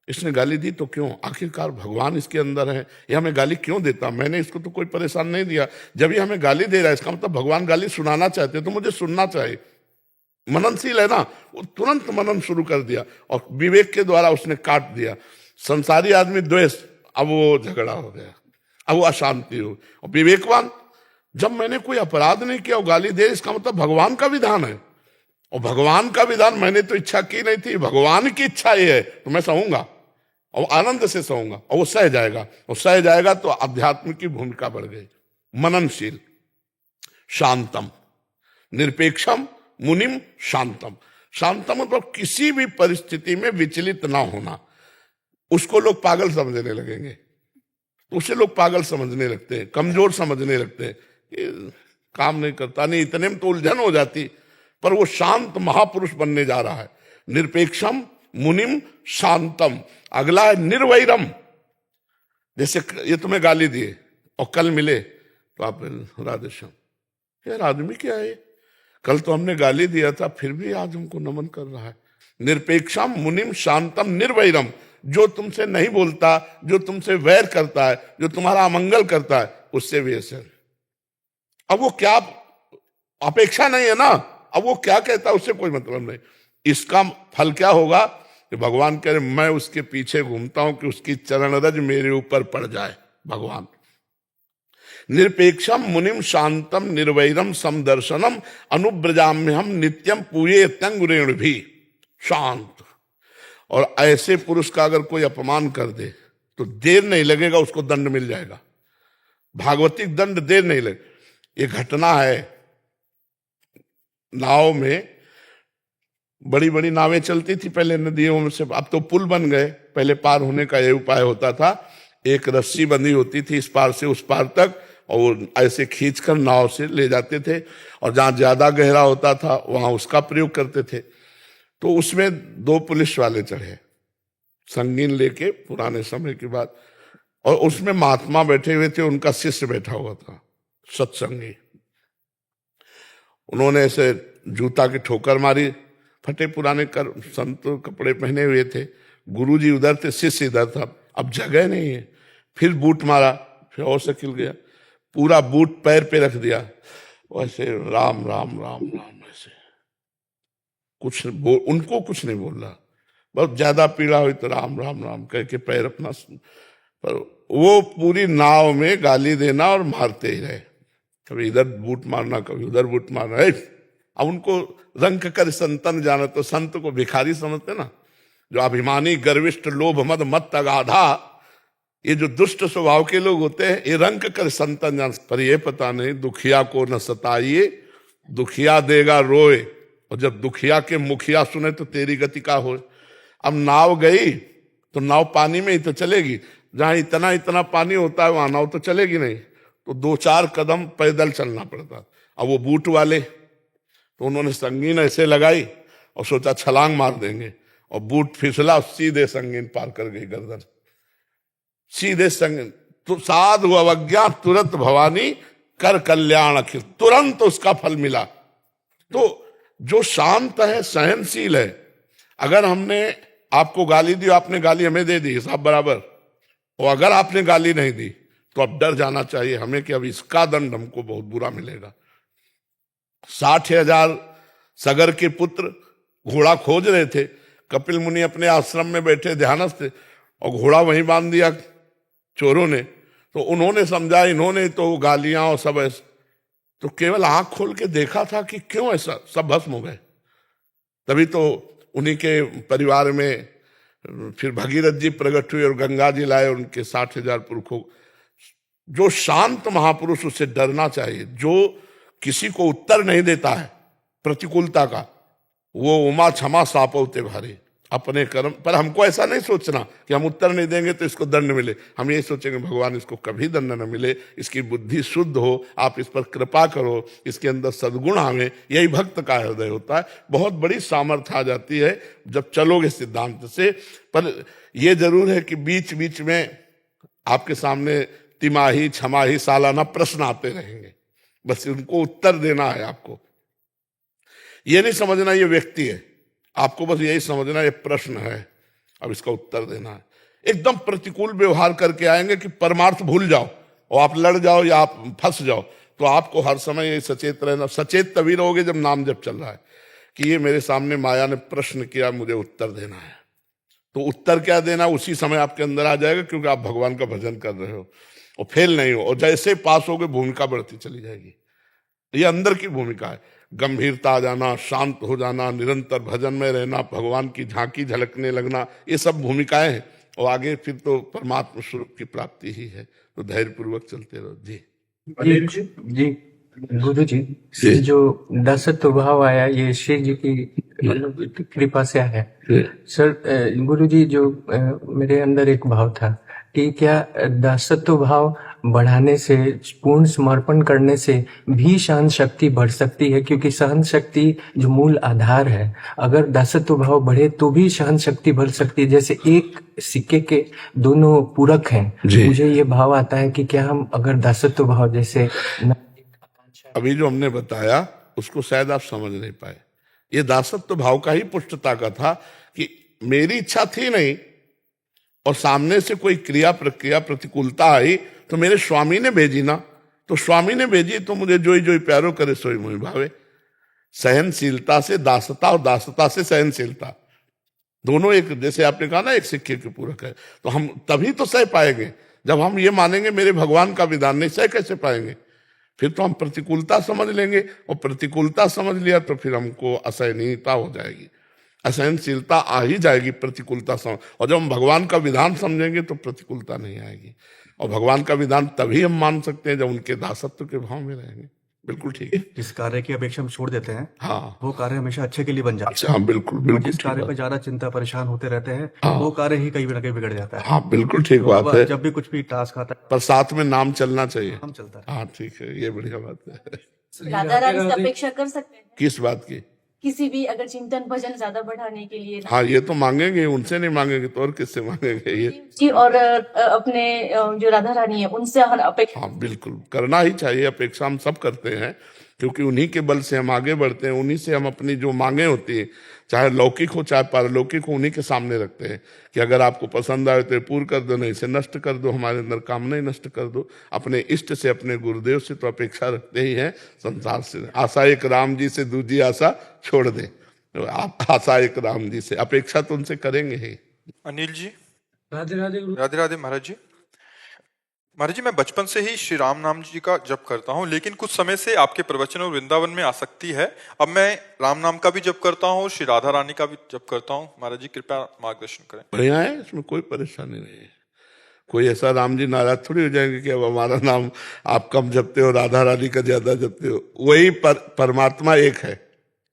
इसने गाली दी तो क्यों, आखिरकार भगवान इसके अंदर है, ये हमें गाली क्यों देता, मैंने इसको तो कोई परेशान नहीं दिया। जब ये हमें गाली दे रहा है, इसका मतलब भगवान गाली सुनाना चाहते, तो मुझे सुनना चाहिए। मननशील है ना, वो तुरंत मनन शुरू कर दिया और विवेक के द्वारा उसने काट दिया। संसारी आदमी द्वेष, अब वो झगड़ा हो गया, अब वो अशांति हो। और विवेकवान, जब मैंने कोई अपराध नहीं किया और गाली दे, इसका मतलब भगवान का विधान है, और भगवान का विधान मैंने तो इच्छा की नहीं थी, भगवान की इच्छा ये है, तो मैं सहूंगा और आनंद से सहूंगा, और वो सह जाएगा, और सह जाएगा तो अध्यात्म की भूमिका बढ़ गई। मननशील, शांतम, निरपेक्षम, मुनिम, शांतम। शांतम मतलब किसी भी परिस्थिति में विचलित ना होना। उसको लोग पागल समझने लगेंगे, तो उसे लोग पागल समझने लगते हैं, कमजोर समझने लगते हैं, ये काम नहीं करता, नहीं इतने में तो उलझन हो जाती। पर वो शांत महापुरुष बनने जा रहा है। निरपेक्षम मुनिम शांतम। अगला है निर्वैरम। जैसे ये तुम्हें गाली दिए और कल मिले तो आप राधेश्याम, यार आदमी क्या है, कल तो हमने गाली दिया था फिर भी आज हमको नमन कर रहा है। निरपेक्षम मुनिम शांतम निर्वैरम। जो तुमसे नहीं बोलता, जो तुमसे वैर करता है, जो तुम्हारा अमंगल करता है, उससे भी ऐसे। अब वो क्या अपेक्षा नहीं है ना, अब वो क्या कहता है उससे कोई मतलब नहीं। इसका फल क्या होगा कि भगवान कह रहे मैं उसके पीछे घूमता हूं कि उसकी चरण रज मेरे ऊपर पड़ जाए। भगवान निरपेक्षम मुनिम शांतम निर्वैरम समदर्शनम अनुब्रजाम्य हम नित्यम पूये तंगुरेण भी। शांत। और ऐसे पुरुष का अगर कोई अपमान कर दे तो देर नहीं लगेगा, उसको दंड मिल जाएगा। भागवतिक दंड देर नहीं लगे। ये घटना है, नाव में बड़ी बड़ी नावें चलती थी पहले नदियों में से, अब तो पुल बन गए। पहले पार होने का यह उपाय होता था, एक रस्सी बंधी होती थी इस पार से उस पार तक, और ऐसे खींचकर नाव से ले जाते थे, और जहां ज्यादा गहरा होता था वहां उसका प्रयोग करते थे। तो उसमें 2 पुलिस वाले चढ़े, संगीन लेके, पुराने समय की बात, और उसमें महात्मा बैठे हुए थे, उनका शिष्य बैठा हुआ था, सत्संगी। उन्होंने ऐसे जूता की ठोकर मारी, फटे पुराने संत कपड़े पहने हुए थे, गुरुजी उधर थे, शिष्य इधर था। अब जगह नहीं है, फिर बूट मारा, फिर और से खिल गया, पूरा बूट पैर पे रख दिया, वैसे राम राम राम राम, ऐसे उनको कुछ नहीं बोल रहा। बहुत ज्यादा पीड़ा हुई तो राम राम राम कह के पैर अपना, पर वो पूरी नाव में गाली देना और मारते ही रहे, कभी इधर बूट मारना कभी उधर बूट मारना। अब उनको रंग कर संतन जाना, तो संत को भिखारी समझते ना, जो अभिमानी गर्विष्ठ लोभ मद मत अगाधा, ये जो दुष्ट स्वभाव के लोग होते हैं, ये रंग कर संतन जान। पर ये पता नहीं दुखिया को न सताइए, दुखिया देगा रोए, और जब दुखिया के मुखिया सुने तो तेरी गति का हो। अब नाव गई तो नाव पानी में ही तो चलेगी, जहां इतना इतना पानी होता है वहां नाव तो चलेगी नहीं, तो 2-4 कदम पैदल चलना पड़ता। अब वो बूट वाले तो उन्होंने संगीन ऐसे लगाई और सोचा छलांग मार देंगे, और बूट फिसला, सीधे संगीन पार कर गई गर्दन, सीधे संगीन। तो साधु अवज्ञा तुरंत भवानी कर कल्याण अखिल, तुरंत उसका फल मिला। तो जो शांत है, सहनशील है, अगर हमने आपको गाली दी, आपने गाली हमें दे दी, हिसाब बराबर, और अगर आपने गाली नहीं दी तो अब डर जाना चाहिए हमें कि अब इसका दंड हमको बहुत बुरा मिलेगा। 60,000 सगर के पुत्र घोड़ा खोज रहे थे, कपिल मुनि अपने आश्रम में बैठे ध्यानस्थ थे, और घोड़ा वहीं बांध दिया चोरों ने। तो उन्होंने समझा, इन्होंने तो गालियां और सब ऐसा, तो केवल आंख खोल के देखा था कि क्यों ऐसा, सब भस्म हो गए। तभी तो उन्हीं के परिवार में फिर भगीरथ जी प्रकट हुए और गंगा जी लाए उनके 60,000 पुरखों। जो शांत महापुरुष, उससे डरना चाहिए। जो किसी को उत्तर नहीं देता है प्रतिकूलता का, वो उमा क्षमा सापौते भारी, अपने कर्म पर। हमको ऐसा नहीं सोचना कि हम उत्तर नहीं देंगे तो इसको दंड मिले, हम ये सोचेंगे भगवान इसको कभी दंड न मिले, इसकी बुद्धि शुद्ध हो, आप इस पर कृपा करो, इसके अंदर सद्गुण आवे। यही भक्त का हृदय होता है। बहुत बड़ी सामर्थ्य आ जाती है जब चलोगे सिद्धांत से। पर यह जरूर है कि बीच बीच में आपके सामने तिमाही छमाही सालाना प्रश्न आते रहेंगे, बस उनको उत्तर देना है आपको। ये नहीं समझना ये व्यक्ति है, आपको बस यही समझना ये प्रश्न है, अब इसका उत्तर देना है। एकदम प्रतिकूल व्यवहार करके आएंगे कि परमार्थ भूल जाओ और आप लड़ जाओ या आप फंस जाओ, तो आपको हर समय ये सचेत रहना। सचेत तभी रहोगे जब नाम जप चल रहा है कि ये मेरे सामने माया ने प्रश्न किया, मुझे उत्तर देना है। तो उत्तर क्या देना उसी समय आपके अंदर आ जाएगा, क्योंकि आप भगवान का भजन कर रहे हो और फेल नहीं हो। और जैसे पास होगे भूमिका बढ़ती चली जाएगी। ये अंदर की भूमिका है, गंभीरता आ जाना, शांत हो जाना, निरंतर भजन में रहना, भगवान की झांकी झलकने लगना, ये सब भूमिकाएं हैं। और आगे फिर तो परमात्मा स्वरूप की प्राप्ति ही है। तो धैर्य पूर्वक चलते रहो। जी गुरु जी, जो दासत्व भाव आया ये श्री जी की कृपा से आया। सर गुरु जी, जो मेरे अंदर एक भाव था कि क्या दासत्व भाव बढ़ाने से, पूर्ण समर्पण करने से भी सहन शक्ति बढ़ सकती है? क्योंकि सहन शक्ति जो मूल आधार है, अगर दासत्व भाव बढ़े तो भी सहन शक्ति बढ़ सकती है। जैसे एक सिक्के के दोनों पूरक हैं। जी। मुझे ये भाव आता है कि क्या हम अगर दासत्व भाव जैसे अभी जो हमने बताया उसको शायद आप समझ नहीं पाए। ये दासत्व भाव का ही पुष्टता का था कि मेरी इच्छा थी नहीं और सामने से कोई क्रिया प्रक्रिया प्रतिकूलता आई तो मेरे स्वामी ने भेजी ना, तो स्वामी ने भेजी तो मुझे जोई जोई प्यारो करे सोई मोहि भावे। सहनशीलता से दासता और दासता से सहनशीलता, दोनों एक, जैसे आपने कहा ना एक सिक्के के पूरक है। तो हम तभी तो सह पाएंगे जब हम ये मानेंगे मेरे भगवान का विधान नहीं, सह कैसे पाएंगे? फिर तो हम प्रतिकूलता समझ लेंगे और प्रतिकूलता समझ लिया तो फिर हमको असहनीयता हो जाएगी, असहनशीलता आ ही जाएगी प्रतिकूलता समझ। और जब हम भगवान का विधान समझेंगे तो प्रतिकूलता नहीं आएगी। और भगवान का विधान तभी हम मान सकते हैं जब उनके दासत्व के भाव में रहेंगे। बिल्कुल ठीक है। जिस कार्य की अपेक्षा हम छोड़ देते हैं, हाँ वो कार्य हमेशा अच्छे के लिए बन जाता अच्छा, हाँ बिल्कुल है। बिल्कुल जिस ठीक कार्य बात। पर ज्यादा चिंता परेशान होते रहते हैं, हाँ। वो कार्य ही कहीं ना कहीं बिगड़ जाता है। हाँ बिल्कुल ठीक तो बात अब है, जब भी कुछ भी टास्क आता है, पर साथ में नाम चलना चाहिए। हम चलता है। हाँ ठीक है, ये बढ़िया बात है। राधा रानी से अपेक्षा कर सकते हैं किस बात की? किसी भी अगर चिंतन भजन ज्यादा बढ़ाने के लिए हाँ ये तो मांगेंगे, उनसे नहीं मांगेंगे तो और किससे मांगेंगे? ये जी, और अपने जो राधा रानी है उनसे हम अपेक्षा हाँ बिल्कुल करना ही चाहिए। अपेक्षा हम सब करते हैं क्योंकि उन्हीं के बल से हम आगे बढ़ते हैं, उन्हीं से हम अपनी जो मांगे होती हैं, चाहे लौकिक हो चाहे पारलौकिक हो, उन्हीं के सामने रखते हैं कि अगर आपको पसंद आए तो पूर्ण कर दो, नहीं से नष्ट कर दो, हमारे अंदर कामना नष्ट कर दो। अपने इष्ट से, अपने गुरुदेव से तो अपेक्षा रखते ही हैं। संसार से आशा एक राम जी से, दूसरी आशा छोड़ दे। आप आशा एक राम जी से, अपेक्षा तो उनसे करेंगे ही। अनिल जी। राधे राधे गुरु। राधे राधे महाराज जी। महाराज जी, मैं बचपन से ही श्री राम नाम जी का जप करता हूँ, लेकिन कुछ समय से आपके प्रवचन और वृंदावन में आसक्ति है। अब मैं राम नाम का भी जप करता हूँ और श्री राधा रानी का भी जप करता हूँ। महाराज जी कृपया मार्गदर्शन करें। बढ़िया है, इसमें कोई परेशानी नहीं है। कोई ऐसा राम जी नाराज थोड़ी हो जाएंगे कि अब हमारा नाम आप कम जपते हो, राधा रानी का ज्यादा जपते हो। वही परमात्मा एक है,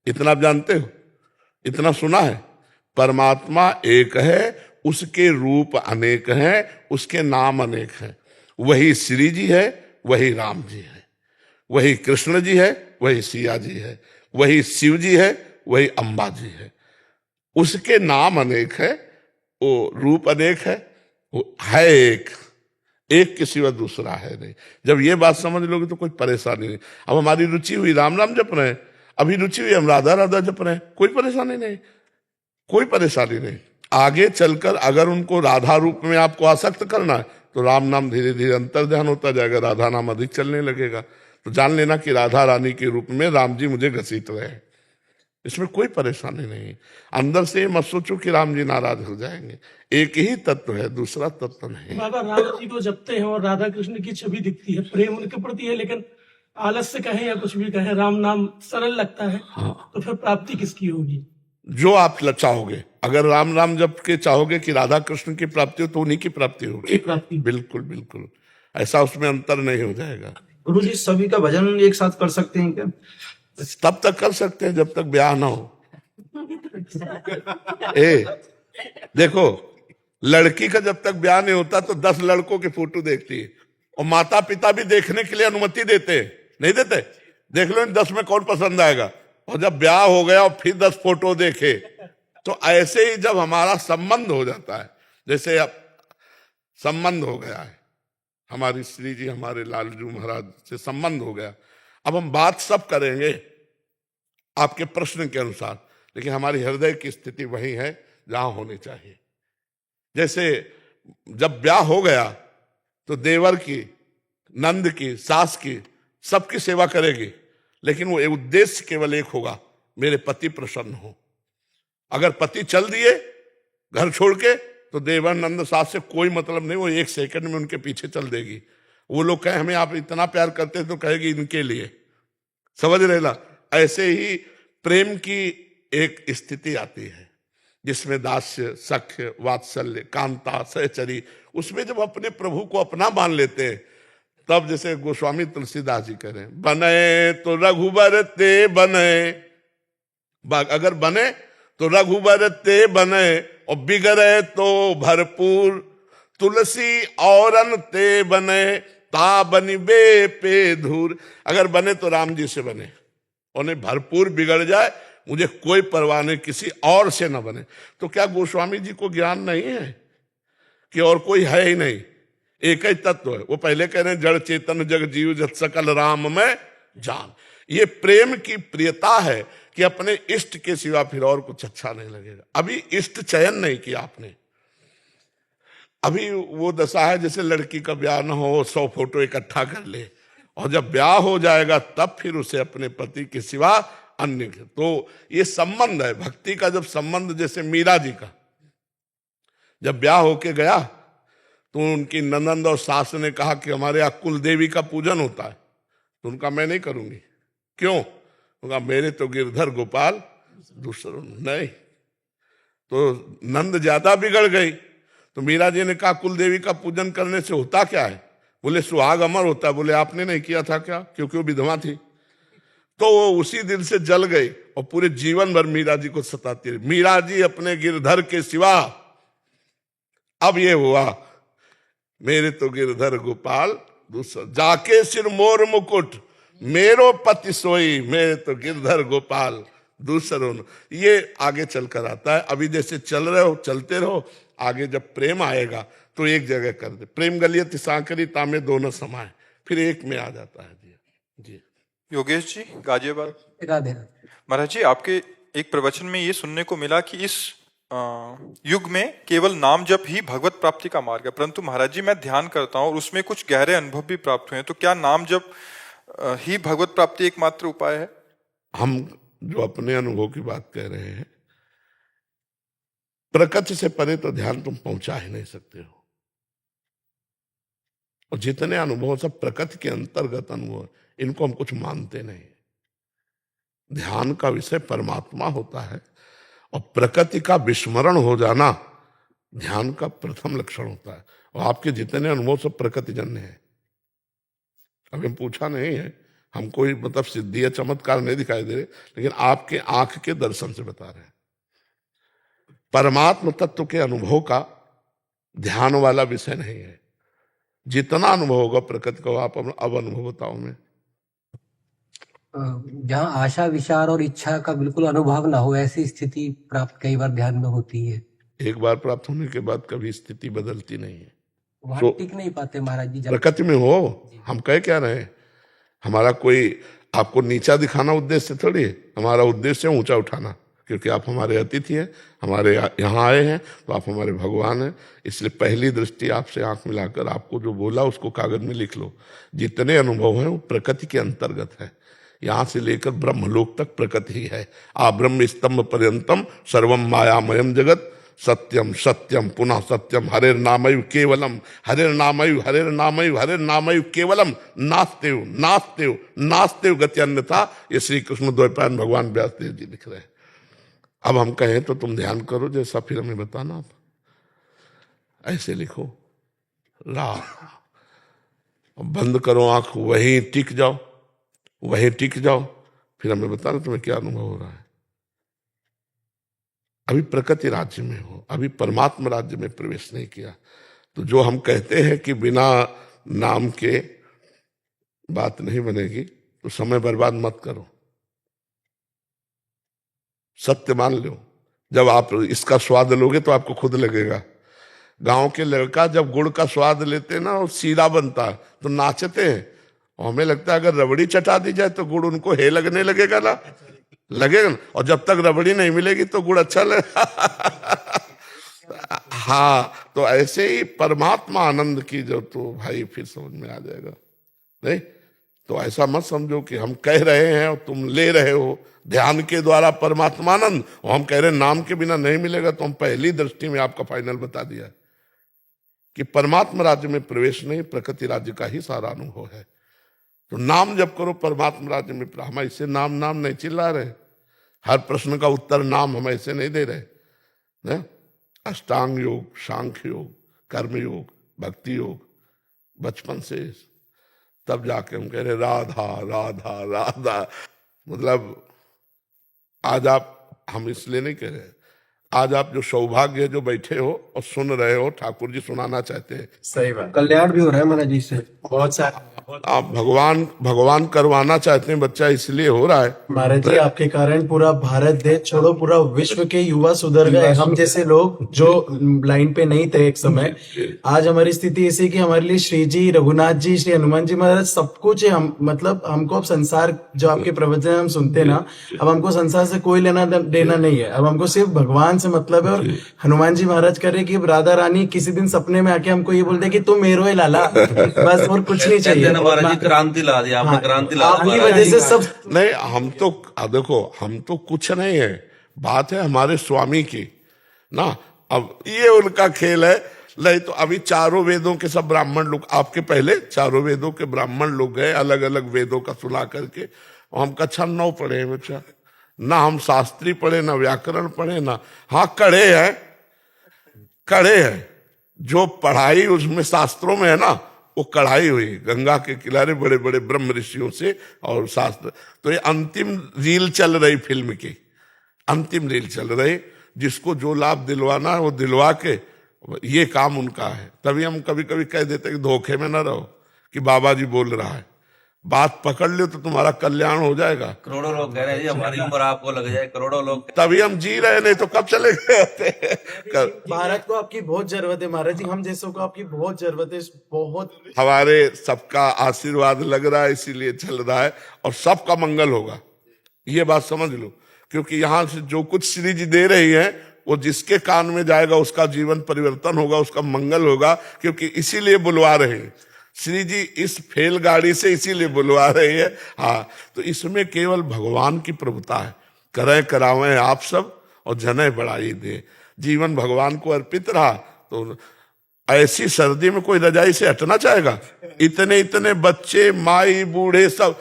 इतना आप जानते हो, इतना सुना है। परमात्मा एक है, उसके रूप अनेक हैं, उसके नाम अनेक हैं। वही श्री जी है, वही राम जी है, वही कृष्ण जी है, वही सिया जी है, वही शिव जी है, वही अम्बा जी है। उसके नाम अनेक है, वो रूप अनेक है, वो है एक, एक के सिवा दूसरा है नहीं। जब ये बात समझ लोगे तो कोई परेशानी नहीं। अब हमारी रुचि हुई राम राम जप रहे हैं, अभी रुचि हुई हम राधा राधा जप रहे हैं, कोई परेशानी नहीं, कोई परेशानी नहीं। आगे चलकर अगर उनको राधा रूप में आपको आसक्त करना है तो राम नाम धीरे धीरे अंतर ध्यान होता जाएगा, राधा नाम अधिक चलने लगेगा। तो जान लेना कि राधा रानी के रूप में राम जी मुझे घसीट रहे हैं, इसमें कोई परेशानी नहीं। अंदर से मत सोचो कि राम जी नाराज हो जाएंगे। एक ही तत्व है, दूसरा तत्व नहीं। बाबा राम जी को जपते हैं और राधा कृष्ण की छवि दिखती है, प्रेम उनके प्रति है, लेकिन आलस से कहें या कुछ भी कहें, राम नाम सरल लगता है। हाँ। तो फिर प्राप्ति किसकी होगी? जो आप चाहोगे, अगर राम नाम जप के चाहोगे कि राधा कृष्ण की प्राप्ति हो तो उन्हीं की प्राप्ति होगी। प्राप्ति बिल्कुल बिल्कुल, ऐसा उसमें अंतर नहीं हो जाएगा। गुरु जी सभी का भजन एक साथ कर सकते हैं क्या? तब तक कर सकते हैं जब तक ब्याह ना हो। देखो, लड़की का जब तक ब्याह नहीं होता तो 10 लड़कों की फोटो देखती है और माता पिता भी देखने के लिए अनुमति देते हैं, नहीं देते? देख लो इन 10 में कौन पसंद आएगा। और जब ब्याह हो गया और फिर 10 फोटो देखे, तो ऐसे ही जब हमारा संबंध हो जाता है, जैसे अब संबंध हो गया है, हमारी श्री जी हमारे लालजू महाराज से संबंध हो गया, अब हम बात सब करेंगे आपके प्रश्न के अनुसार, लेकिन हमारी हृदय की स्थिति वही है जहां होनी चाहिए। जैसे जब ब्याह हो गया तो देवर की, नंद की, सास की, सबकी सेवा करेगी, लेकिन वो उद्देश्य केवल एक होगा, मेरे पति प्रसन्न हो। अगर पति चल दिए घर छोड़ के तो देवर नंद सास से कोई मतलब नहीं, वो 1 सेकंड में उनके पीछे चल देगी। वो लोग कहे हमें आप इतना प्यार करते हैं तो कहेगी इनके लिए, समझ रहे ना? ऐसे ही प्रेम की एक स्थिति आती है जिसमें दास्य, सख्य, वात्सल्य, कांता, सहचरी, उसमें जब अपने प्रभु को अपना मान लेते हैं, तब जैसे गोस्वामी तुलसीदास जी कह रहे हैं, बने तो रघुबर ते बने, अगर बने तो रघुबर ते बने और बिगड़े तो भरपूर, तुलसी औरन ते बने ता बनिबे पे धूर। अगर बने तो राम जी से बने, उन्हें भरपूर बिगड़ जाए मुझे कोई परवाह नहीं, किसी और से न बने। तो क्या गोस्वामी जी को ज्ञान नहीं है कि और कोई है ही नहीं, एक ही तत्व है? वो पहले कह रहे हैं जड़ चेतन जग जीव जत सकल राम में जान। ये प्रेम की प्रियता है कि अपने इष्ट के सिवा फिर और कुछ अच्छा नहीं लगेगा। अभी इष्ट चयन नहीं किया आपने, अभी वो दशा है जैसे लड़की का ब्याह न हो 100 फोटो इकट्ठा कर ले, और जब ब्याह हो जाएगा तब फिर उसे अपने पति के सिवा अन्य के। तो ये संबंध है भक्ति का। जब संबंध, जैसे मीरा जी का जब ब्याह होके गया तो उनकी ननंद और सास ने कहा कि हमारे यहाँ कुल देवी का पूजन होता है, तो उनका मैं नहीं करूंगी। क्यों? उनका मेरे तो गिरधर गोपाल दूसरों नहीं। तो नंद ज्यादा बिगड़ गई। तो मीरा जी ने कहा कुल देवी का पूजन करने से होता क्या है? बोले सुहाग अमर होता है। बोले आपने नहीं किया था क्या? क्योंकि वो विधवा थी। तो वो उसी दिन से जल गई और पूरे जीवन भर मीरा जी को सताती रही। मीरा जी अपने गिरधर के सिवा, अब ये हुआ मेरे तो गिरधर गोपाल दूसरा, जाके सिर मोर मुकुट मेरो पति सोई, मेरे तो गिरधर गोपाल दूसरों। ये आगे चलकर आता है। अभी जैसे चल रहे हो चलते रहो, आगे जब प्रेम आएगा तो एक जगह कर दे। प्रेम गलियत सांकरी तामे दोनों समाए, फिर एक में आ जाता है। जी योगेश जी गाजियाबाद। राधे। महाराज जी, आपके एक प्रवचन में ये सुनने को मिला कि इस युग में केवल नाम जप ही भगवत प्राप्ति का मार्ग है, परंतु महाराज जी मैं ध्यान करता हूँ और उसमें कुछ गहरे अनुभव भी प्राप्त हुए हैं। तो क्या नाम जप ही भगवत प्राप्ति एकमात्र उपाय है? हम जो अपने अनुभव की बात कह रहे हैं, प्रकृति से परे तो ध्यान तुम पहुंचा ही नहीं सकते हो। और जितने अनुभव सब प्रकृति के अंतर्गत अनुभव, इनको हम कुछ मानते नहीं। ध्यान का विषय परमात्मा होता है और प्रकृति का विस्मरण हो जाना ध्यान का प्रथम लक्षण होता है। और आपके जितने अनुभव सब प्रकृति जन्य है। अभी हम पूछा नहीं है, हम कोई मतलब सिद्धि या चमत्कार नहीं दिखाई दे रहे, लेकिन आपके आंख के दर्शन से बता रहे हैं। परमात्म तत्व के अनुभव का ध्यान वाला विषय नहीं है। जितना अनुभव होगा प्रकृति को, आप अब अनुभव बताओ मैं। जहाँ आशा विचार और इच्छा का बिल्कुल अनुभव ना हो, ऐसी स्थिति प्राप्त कई बार ध्यान में होती है। एक बार प्राप्त होने के बाद कभी स्थिति बदलती नहीं है। वहां टिक नहीं पाते महाराज जी। प्रकृति में हो, हम कह क्या रहे हैं, हमारा कोई आपको नीचा दिखाना उद्देश्य थोड़ी है। हमारा उद्देश्य है ऊंचा उठाना, क्योंकि आप हमारे अतिथि हैं, हमारे यहाँ आए हैं, तो आप हमारे भगवान हैं। इसलिए पहली दृष्टि आपसे आंख मिलाकर आपको जो बोला उसको कागज में लिख लो। जितने अनुभव हैं वो प्रकृति के अंतर्गत है। यहां से लेकर ब्रह्मलोक तक प्रकृति ही है। आ ब्रह्म स्तंभ पर्यंतम सर्वम मायामयम जगत सत्यम सत्यम पुनः सत्यम हरेर नामयु केवलम हरेर नामयु हरेर नामयु हरेर नामयु केवलम नास्तेव नास्तेव नास्तेव गति अन्यथा। ये श्री कृष्ण द्वैपायन भगवान व्यासदेव जी लिख रहे हैं। अब हम कहें तो तुम ध्यान करो जैसा, फिर हमें बताना। आप ऐसे लिखो ला, बंद करो आंख, वहीं टिक जाओ, वहीं टिक जाओ, फिर हमें बताना तुम्हें क्या अनुभव हो रहा है। अभी प्रकृति राज्य में हो, अभी परमात्मा राज्य में प्रवेश नहीं किया। तो जो हम कहते हैं कि बिना नाम के बात नहीं बनेगी, तो समय बर्बाद मत करो, सत्य मान लो। जब आप इसका स्वाद लोगे तो आपको खुद लगेगा। गांव के लड़का जब गुड़ का स्वाद लेते ना और सीरा बनता है तो नाचते हैं, और हमें लगता है अगर रबड़ी चटा दी जाए तो गुड़ उनको हे लगने लगेगा ना, लगेगा ना। और जब तक रबड़ी नहीं मिलेगी तो गुड़ अच्छा लगेगा। हाँ, तो ऐसे ही परमात्मा आनंद की जो, तो भाई फिर समझ में आ जाएगा। नहीं तो ऐसा मत समझो कि हम कह रहे हैं और तुम ले रहे हो ध्यान के द्वारा परमात्मानंद, और हम कह रहे हैं नाम के बिना नहीं मिलेगा। तो हम पहली दृष्टि में आपका फाइनल बता दिया कि परमात्मा राज्य में प्रवेश नहीं, प्रकृति राज्य का ही सारा अनुभव है। तो नाम जब करो परमात्मा राज्य में। हम ऐसे नाम नाम नहीं चिल्ला रहे, हर प्रश्न का उत्तर नाम हम ऐसे नहीं दे रहे ना। अष्टांग योग, सांख्य योग, कर्म योग, भक्ति योग, बचपन से तब जाके हम कह रहे राधा राधा राधा। मतलब आज आप, हम इसलिए नहीं कह रहे, आज आप जो सौभाग्य है जो बैठे हो और सुन रहे हो, ठाकुर जी सुनाना चाहते हैं। सही बात। कल्याण भी हो रहा है महाराज जी से बहुत सारे। आप भगवान करवाना चाहते हैं, बच्चा इसलिए हो रहा है। महाराज जी आपके कारण पूरा भारत देश छोड़ो पूरा विश्व के युवा सुधर गए। हम जैसे लोग जो लाइन पे नहीं थे एक समय, आज हमारी स्थिति ऐसी कि हमारे लिए श्री जी, रघुनाथ जी, श्री हनुमान जी महाराज सब कुछ है। हम मतलब हमको अब संसार, जो आपके प्रवचन हम सुनते हैं ना, अब हमको संसार से कोई लेना देना नहीं है। अब हमको सिर्फ भगवान से मतलब है। और हनुमान जी महाराज कह रहे कि अब राधा रानी किसी दिन सपने में आके हमको ये बोलते कि तुम मेरो है लाला, बस और कुछ नहीं चाहिए। महाराज जी क्रांति ला दी आपने, क्रांति ला दी आपकी वजह से सब। नहीं, हम तो देखो, हम तो कुछ नहीं है, बात है हमारे स्वामी की ना। अब ये उनका खेल है। नहीं तो अभी चारों वेदों के सब ब्राह्मण लोग, आपके पहले चारों वेदों के ब्राह्मण लोग गए, अलग अलग वेदों का सुना करके। हम कक्षा 9 पढ़े हैं बच्चा, ना हम शास्त्री पढ़े, ना व्याकरण पढ़े, ना हाँ कड़े हैं। जो पढ़ाई उसमें शास्त्रों में है ना, वो कढ़ाई हुई गंगा के किनारे बड़े बड़े ब्रह्म ऋषियों से और शास्त्र। तो ये अंतिम रील चल रही, फिल्म की अंतिम रील चल रही। जिसको जो लाभ दिलवाना है वो दिलवा के, ये काम उनका है। तभी हम कभी कभी कह देते कि धोखे में ना रहो कि बाबा जी बोल रहा है, बात पकड़ लो तो तुम्हारा कल्याण हो जाएगा। करोड़ों लोग कह रहे हैं जी हमारी उम्र आपको लग जाए, करोड़ों लोग। तभी हम जी रहे, नहीं तो कब चले गए। भारत को आपकी बहुत जरूरत है महाराज जी, हम जैसों को आपकी बहुत जरूरत है, बहुत। हमारे सबका आशीर्वाद लग रहा है, इसीलिए चल रहा है और सबका मंगल होगा, ये बात समझ लो। क्योंकि यहां से जो कुछ श्री जी दे रही है, वो जिसके कान में जाएगा उसका जीवन परिवर्तन होगा, उसका मंगल होगा। क्योंकि इसीलिए बुलवा रहे हैं श्री जी, इस फेल गाड़ी से इसीलिए बुलवा रही है। हाँ, तो इसमें केवल भगवान की प्रभुता है। करें करावें आप सब और जने बढ़ाई दे। जीवन भगवान को अर्पित रहा तो ऐसी सर्दी में कोई रजाई से हटना चाहेगा? इतने बच्चे, माई, बूढ़े सब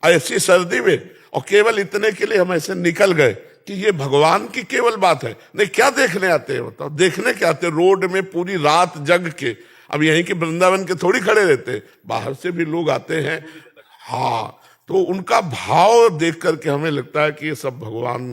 ऐसी सर्दी में, और केवल इतने के लिए हम ऐसे निकल गए कि ये भगवान की केवल बात है। नहीं, क्या देखने आते हैं बताओ? देखने क्या आते हैं? रोड में पूरी रात जग के, अब यहीं के वृंदावन के थोड़ी खड़े रहते, बाहर से भी लोग आते हैं। हाँ, तो उनका भाव देख करके हमें लगता है कि ये सब भगवान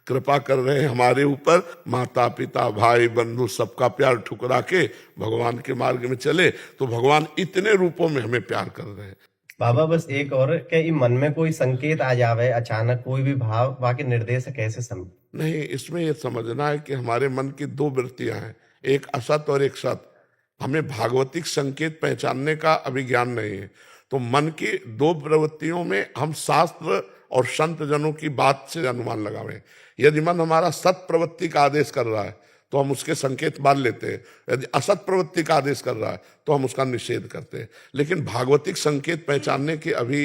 कृपा कर रहे हैं हमारे ऊपर। माता पिता भाई बंधु सबका प्यार ठुकरा के भगवान के मार्ग में चले तो भगवान इतने रूपों में हमें प्यार कर रहे हैं। बाबा बस एक और, क्या ये मन में कोई संकेत आ जावे अचानक, कोई भी भाव, बाकी निर्देश कैसे समझ? नहीं, इसमें यह समझना है कि हमारे मन की 2 वृत्तियां हैं, एक असत और एक सत। हमें भागवतिक संकेत पहचानने का अभी ज्ञान नहीं है। तो मन की 2 प्रवृत्तियों में हम शास्त्र और संत जनों की बात से अनुमान लगावें। यदि मन हमारा सत प्रवृत्ति का आदेश कर रहा है तो हम उसके संकेत मान लेते हैं, यदि असत प्रवृत्ति का आदेश कर रहा है तो हम उसका निषेध करते हैं। लेकिन भागवतिक संकेत पहचानने की अभी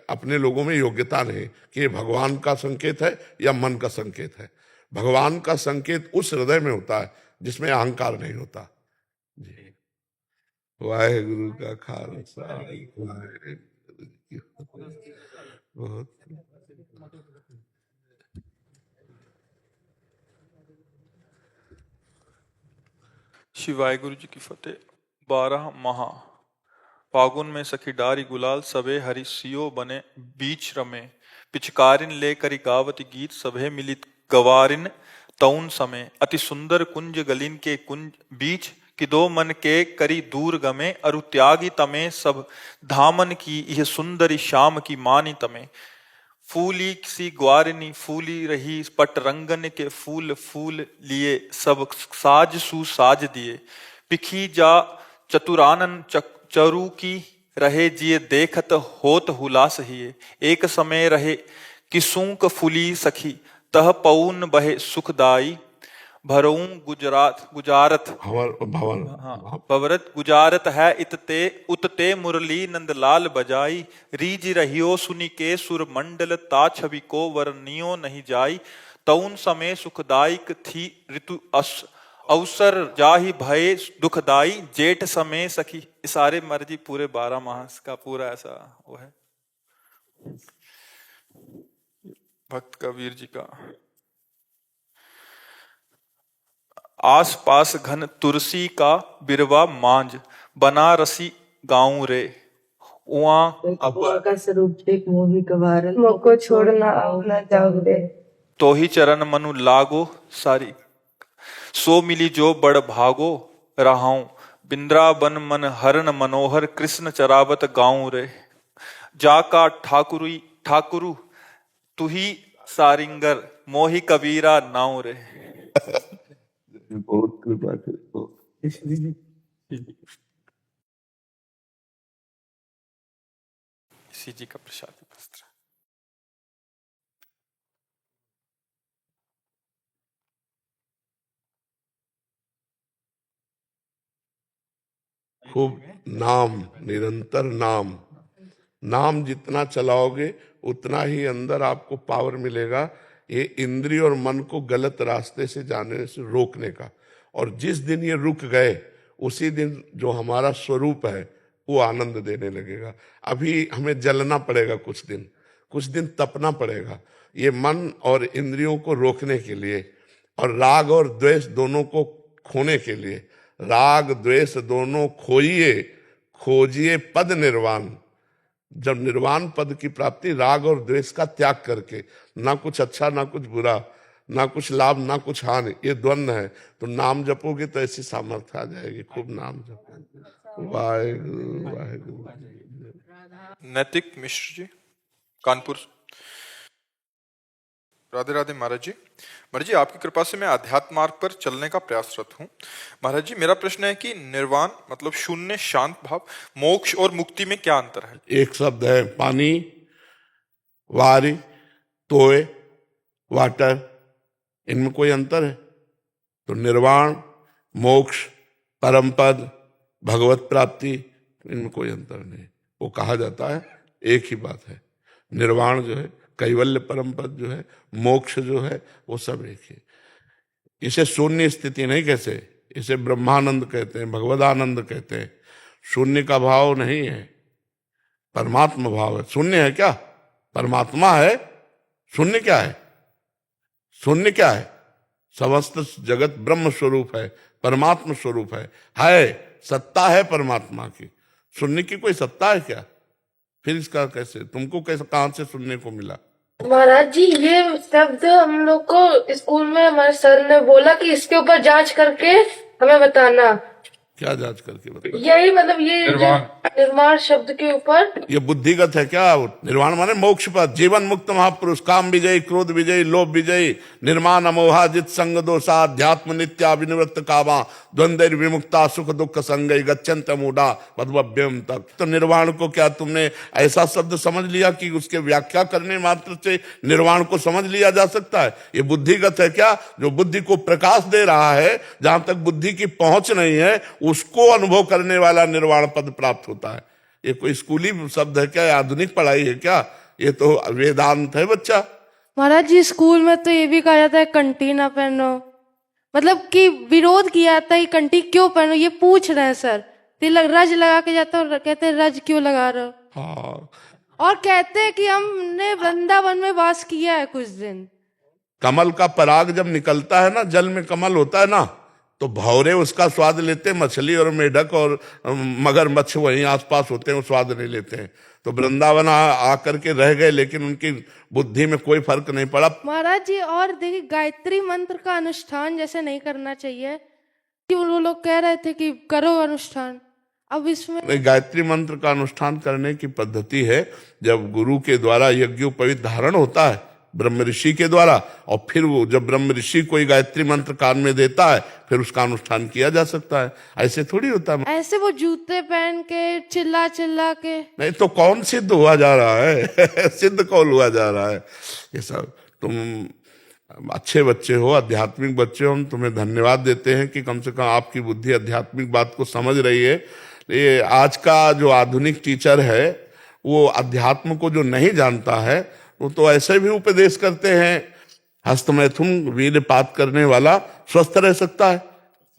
अपने लोगों में योग्यता नहीं कि ये भगवान का संकेत है या मन का संकेत है। भगवान का संकेत उस हृदय में होता है जिसमें अहंकार नहीं होता। जी, वाहेगुरु का खालसा, बहुत श्री वाहेगुरु जी की फतेह। 12 महा फागुन में सखी डारी गुलाल, सबे हरि सियो बने बीच रमे। पिचकारिन ले करी गावत गीत, सभे मिलित गवारिन तौन समय। अति सुंदर कुंज गलिन के कुंज बीच, कि 2 मन के करी दूर गमे। अरु त्यागी तमे सब धामन की, यह सुंदरी श्याम की मानी तमे। फूली सी ग्वारिनी फूली रही, पट रंगन के फूल फूल लिए। सब साज सुसाज दिए, पिखी जा चतुरानन चरु की। रहे जिये देखत होत हुलास हिये। एक समय रहे किसूक फुली सखी, तह पौन बहे सुखदाई। भरऊं गुजारत भवरत गुजारत है इतते, उतते मुरली नंदलाल बजाई। रीज रहियो सुनि के सुर मंडल, ता छवि को वर्णियो नहीं जाई। तौन समय सुखदायक थी ऋतु अवसर, जाहि भय दुखदाई। जेठ समय सखी, सारे मर्जी पूरे 12 मास का पूरा ऐसा वो है भक्त कबीर जी का। आस पास घन तुलसी का बिरवा मांझ, बनारसी गाँव रे। वहाँ का स्वरूप देख मोहि कवारन, मोको छोड़ना आओ ना जाओ रे। तो ही चरण मनु लागो सारी। सो मिली जो बड़ भागो रहाऊं, बिंद्रावन मन हरन मनोहर, कृष्ण चरावत गाऊं रे। जाका ठाकुरु तुही सारिंगर, मोहि कबीरा नाऊ रे। बहुत कृपा करो। इसी जी का प्रसाद वस्त्र। खूब नाम, निरंतर नाम, नाम जितना चलाओगे उतना ही अंदर आपको पावर मिलेगा ये इंद्रिय और मन को गलत रास्ते से जाने से रोकने का। और जिस दिन ये रुक गए उसी दिन जो हमारा स्वरूप है वो आनंद देने लगेगा। अभी हमें जलना पड़ेगा, कुछ दिन तपना पड़ेगा ये मन और इंद्रियों को रोकने के लिए, और राग और द्वेष दोनों को खोने के लिए। राग द्वेष दोनों खोजिए पद निर्वाण। जब निर्वाण पद की प्राप्ति राग और द्वेष का त्याग करके, ना कुछ अच्छा ना कुछ बुरा, ना कुछ लाभ ना कुछ हानि, ये द्वंद्व है, तो नाम जपोगे तो ऐसी सामर्थ्य आ जाएगी। खूब नाम जपो। वाहेगुरु वाहेगुरु। नैतिक मिश्र जी, कानपुर। राधे राधे महाराज जी। महाराज जी, आपकी कृपा से मैं अध्यात्म मार्ग पर चलने का प्रयासरत हूँ। महाराज जी, मेरा प्रश्न है कि निर्वाण मतलब शून्य शांत भाव, मोक्ष और मुक्ति में क्या अंतर है? एक शब्द है, पानी, वारी, तोय, वाटर, इनमें कोई अंतर है? तो निर्वाण, मोक्ष, परम पद, भगवत प्राप्ति, इनमें कोई अंतर नहीं। वो कहा जाता है एक ही बात है। निर्वाण जो है, कैवल्य परम पद जो है, मोक्ष जो है, वो सब एक है। इसे शून्य स्थिति नहीं कहते, इसे ब्रह्मानंद कहते हैं, भगवदानंद कहते हैं। शून्य का भाव नहीं है, परमात्मा भाव है। शून्य है क्या? परमात्मा है। शून्य क्या है? शून्य क्या है? समस्त जगत ब्रह्म स्वरूप है, परमात्मा स्वरूप है, सत्ता है परमात्मा की। शून्य की कोई सत्ता है क्या? फिर इसका कैसे, तुमको कैसे, कहां से सुनने को मिला? महाराज जी, ये शब्द हम लोग को स्कूल में हमारे सर ने बोला कि इसके ऊपर जांच करके हमें बताना। क्या जांच करके बताना? यही मतलब ये निर्वाण शब्द के ऊपर। ये बुद्धिगत है क्या? निर्वाण माने मोक्ष पद, जीवन मुक्त महापुरुष, काम विजयी, क्रोध विजयी, लोभ विजयी, निर्माण अमोहा, जित संग दोषा, अध्यात्म नित्या विनिवृत्त कामा, द्वंद्व विमुक्ता, सुख दुख संगई, गच्छन्त मूढ़ा मध्वभ्यम तक। तो निर्वाण को क्या तुमने ऐसा शब्द समझ लिया कि उसके व्याख्या करने मात्र से निर्वाण को समझ लिया जा सकता है? ये बुद्धिगत है क्या? जो बुद्धि को प्रकाश दे रहा है, जहां तक बुद्धि की पहुंच नहीं है उसको अनुभव करने वाला निर्वाण पद प्राप्त होता है। ये कोई स्कूली शब्द है क्या? आधुनिक पढ़ाई है क्या? ये तो वेदांत है बच्चा। महाराज जी, स्कूल में तो ये भी कहा जाता है कंठी ना पहनो, मतलब कि विरोध किया जाता है, कंठी क्यों पहनो? ये पूछ रहे हैं सर। तिलक रज लगा के जाता है, कहते हैं रज क्यों लगा रहे हो? हाँ। और कहते हैं कि हमने वृंदावन में वास किया है कुछ दिन। कमल का पराग जब निकलता है ना, जल में कमल होता है ना, तो भौरे उसका स्वाद लेते हैं, मछली और मेढक और मगरमच्छ वहीं आसपास होते हैं, वो स्वाद नहीं लेते हैं। तो वृंदावन आकर के रह गए, लेकिन उनकी बुद्धि में कोई फर्क नहीं पड़ा। महाराज जी, और देखिए, गायत्री मंत्र का अनुष्ठान जैसे नहीं करना चाहिए कि वो लोग कह रहे थे कि करो अनुष्ठान, अब इसमें गायत्री मंत्र का अनुष्ठान करने की पद्धति है, जब गुरु के द्वारा यज्ञोपवीत धारण होता है, ब्रह्म ऋषि के द्वारा, और फिर वो जब ब्रह्म ऋषि कोई गायत्री मंत्र कान में देता है, फिर उसका अनुष्ठान किया जा सकता है। ऐसे थोड़ी होता है। ऐसे वो जूते पहन के चिल्ला चिल्ला के नहीं तो कौन सिद्ध हुआ जा रहा है? सिद्ध कौन हुआ जा रहा है? ये सब तुम अच्छे बच्चे हो, आध्यात्मिक बच्चे हो, हम तुम्हें धन्यवाद देते हैं कि कम से कम आपकी बुद्धि आध्यात्मिक बात को समझ रही है। ये आज का जो आधुनिक टीचर है, वो अध्यात्म को जो नहीं जानता है, वो तो ऐसे भी उपदेश करते हैं, हस्तमैथुन वीर्यपात करने वाला स्वस्थ रह सकता है।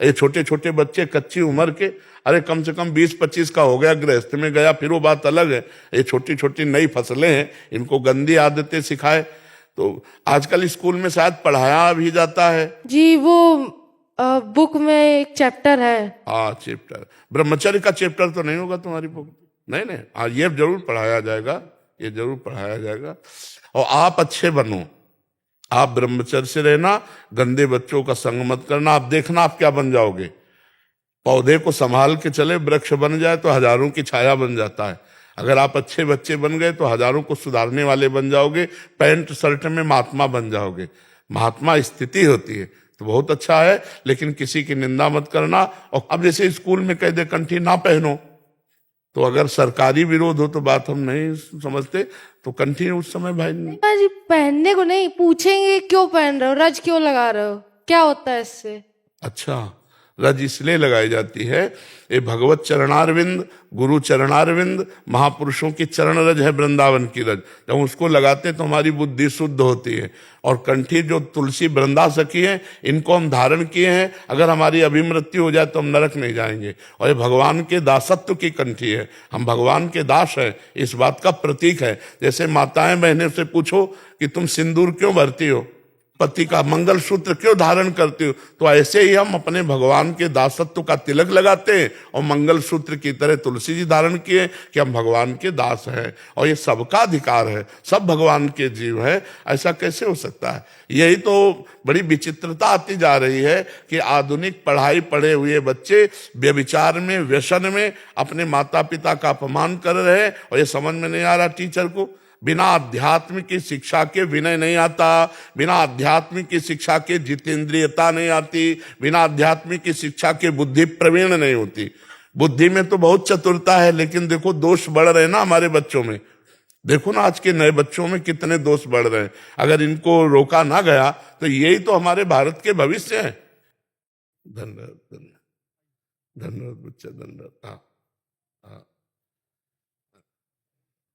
ये छोटे छोटे बच्चे कच्ची उम्र के, अरे कम से कम 20-25 का हो गया, गृहस्थ में गया, फिर वो बात अलग है। ये छोटी छोटी नई फसलें हैं, इनको गंदी आदतें सिखाए। तो आजकल स्कूल में शायद पढ़ाया भी जाता है जी, वो बुक में एक चैप्टर है। हाँ, चैप्टर ब्रह्मचर्य का चैप्टर तो नहीं होगा तुम्हारी बुक? नहीं, हाँ, ये जरूर पढ़ाया जाएगा, ये जरूर पढ़ाया जाएगा। और आप अच्छे बनो, आप ब्रह्मचर्य से रहना, गंदे बच्चों का संग मत करना। आप देखना आप क्या बन जाओगे। पौधे को संभाल के चले, वृक्ष बन जाए तो हजारों की छाया बन जाता है। अगर आप अच्छे बच्चे बन गए तो हजारों को सुधारने वाले बन जाओगे, पैंट शर्ट में महात्मा बन जाओगे। महात्मा स्थिति होती है तो बहुत अच्छा है, लेकिन किसी की निंदा मत करना। और अब जैसे स्कूल में कह दे कंठी ना पहनो, तो अगर सरकारी विरोध हो तो बात हम नहीं समझते, तो कंठी उस समय भाई जी पहनने को नहीं, पूछेंगे क्यों पहन रहे हो, रज क्यों लगा रहे हो, क्या होता है इससे। अच्छा, रज इसलिए लगाई जाती है, ये भगवत चरणारविंद, गुरु चरणारविंद, महापुरुषों की चरण रज है, वृंदावन की रज। जब उसको लगाते हैं तो हमारी बुद्धि शुद्ध होती है। और कंठी जो तुलसी वृंदा सखी है, इनको हम धारण किए हैं। अगर हमारी अभिमृत्यु हो जाए तो हम नरक नहीं जाएंगे। और ये भगवान के दासत्व की कंठी है, हम भगवान के दास हैं, इस बात का प्रतीक है। जैसे माताएं बहनें से पूछो कि तुम सिंदूर क्यों भरती हो, पति का मंगल सूत्र क्यों धारण करते हो, तो ऐसे ही हम अपने भगवान के दासत्व का तिलक लगाते हैं और मंगल सूत्र की तरह तुलसी जी धारण किए कि हम भगवान के दास हैं। और ये सबका अधिकार है, सब भगवान के जीव है, ऐसा कैसे हो सकता है। यही तो बड़ी विचित्रता आती जा रही है कि आधुनिक पढ़ाई पढ़े हुए बच्चे व्यभिचार में, व्यसन में अपने माता पिता का अपमान कर रहे हैं। और ये समझ में नहीं आ रहा टीचर को, बिना अध्यात्म की शिक्षा के विनय नहीं आता, बिना अध्यात्म की शिक्षा के जितेंद्रियता नहीं आती, बिना अध्यात्म की शिक्षा के बुद्धि प्रवीण नहीं होती। बुद्धि में तो बहुत चतुरता है, लेकिन देखो दोष बढ़ रहे हैं ना हमारे बच्चों में। देखो ना आज के नए बच्चों में कितने दोष बढ़ रहे हैं। अगर इनको रोका ना गया तो यही तो हमारे भारत के भविष्य है। धन्यवाद धन्यवाद बच्चा, धन्यवाद। हाँ हाँ,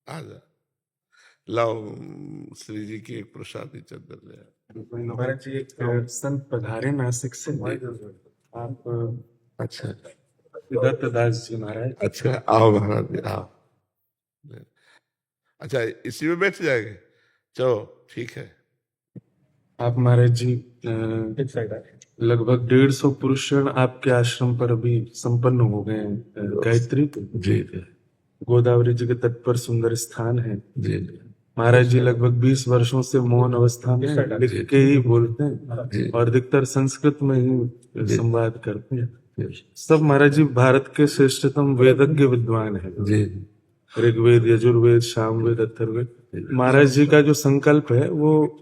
आजा लाओ श्री जी की एक प्रसादी चद्दर ले। महाराज जी एक संत पधारे नासिक से, आप अच्छा दत्तदास जी महाराज। अच्छा आओ महाराज जी आओ। अच्छा इसी में बैठ जाएंगे, चलो ठीक है। आप महाराज जी लगभग 150 पुरुषण आपके आश्रम पर अभी संपन्न हो गए हैं। गायत्री जी गोदावरी जी के तट पर सुंदर स्थान है जी। महाराज जी लगभग 20 वर्षों से मौन अवस्था में लिख के ही बोलते हैं और अधिकतर संस्कृत में ही संवाद करते हैं। सब महाराज जी भारत के श्रेष्ठतम वेदज्ञ विद्वान है जी। ऋग्वेद, यजुर्वेद, सामवेद, अथर्ववेद। महाराज जी का जो संकल्प है वो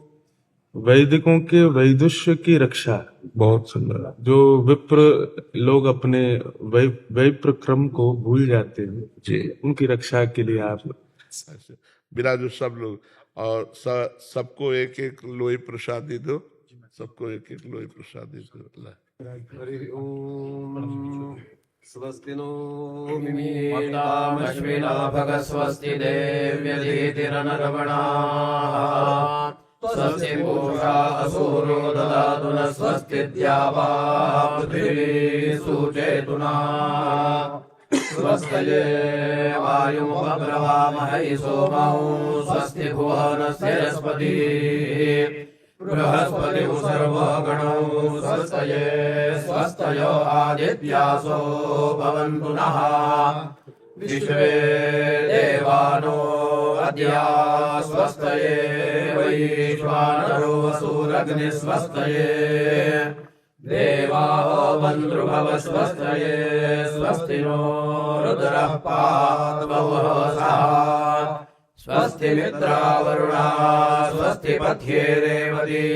वैदिकों के वैदुष्य की रक्षा, बहुत सुंदर। जो विप्र लोग अपने वैप्र क्रम को भूल जाते हैं जी, उनकी रक्षा के लिए आप विराजो सब लोग। और सबको एक एक लोई प्रसादी दो, सबको एक एक लोई प्रसादी दो। स्वस्ति नो मिमीतामश्विना भगस्वस्ति देव्यधीतिरनरवणाः स्वस्ति पूषा असूरो ददातु न स्वस्ति द्यावा पृथिवी सुचेतुना स्वस्तये वायुमुपब्रवामहै सोमौ स्वस्ति भुवनस्य बृहस्पतिः बृहस्पतिः सर्वगणौ स्वस्तये स्वस्तयो आदित्यासो भवन्तु नः विश्वे देवानो अद्या स्वस्तये वैश्वानरो वसुरग्निः स्वस्तये देवाः बन्धुभव स्वस्तये स्वस्ति नो रुद्रः पात बहुसः स्वस्ति मित्रावरुणा स्वस्ति पथ्ये रेवती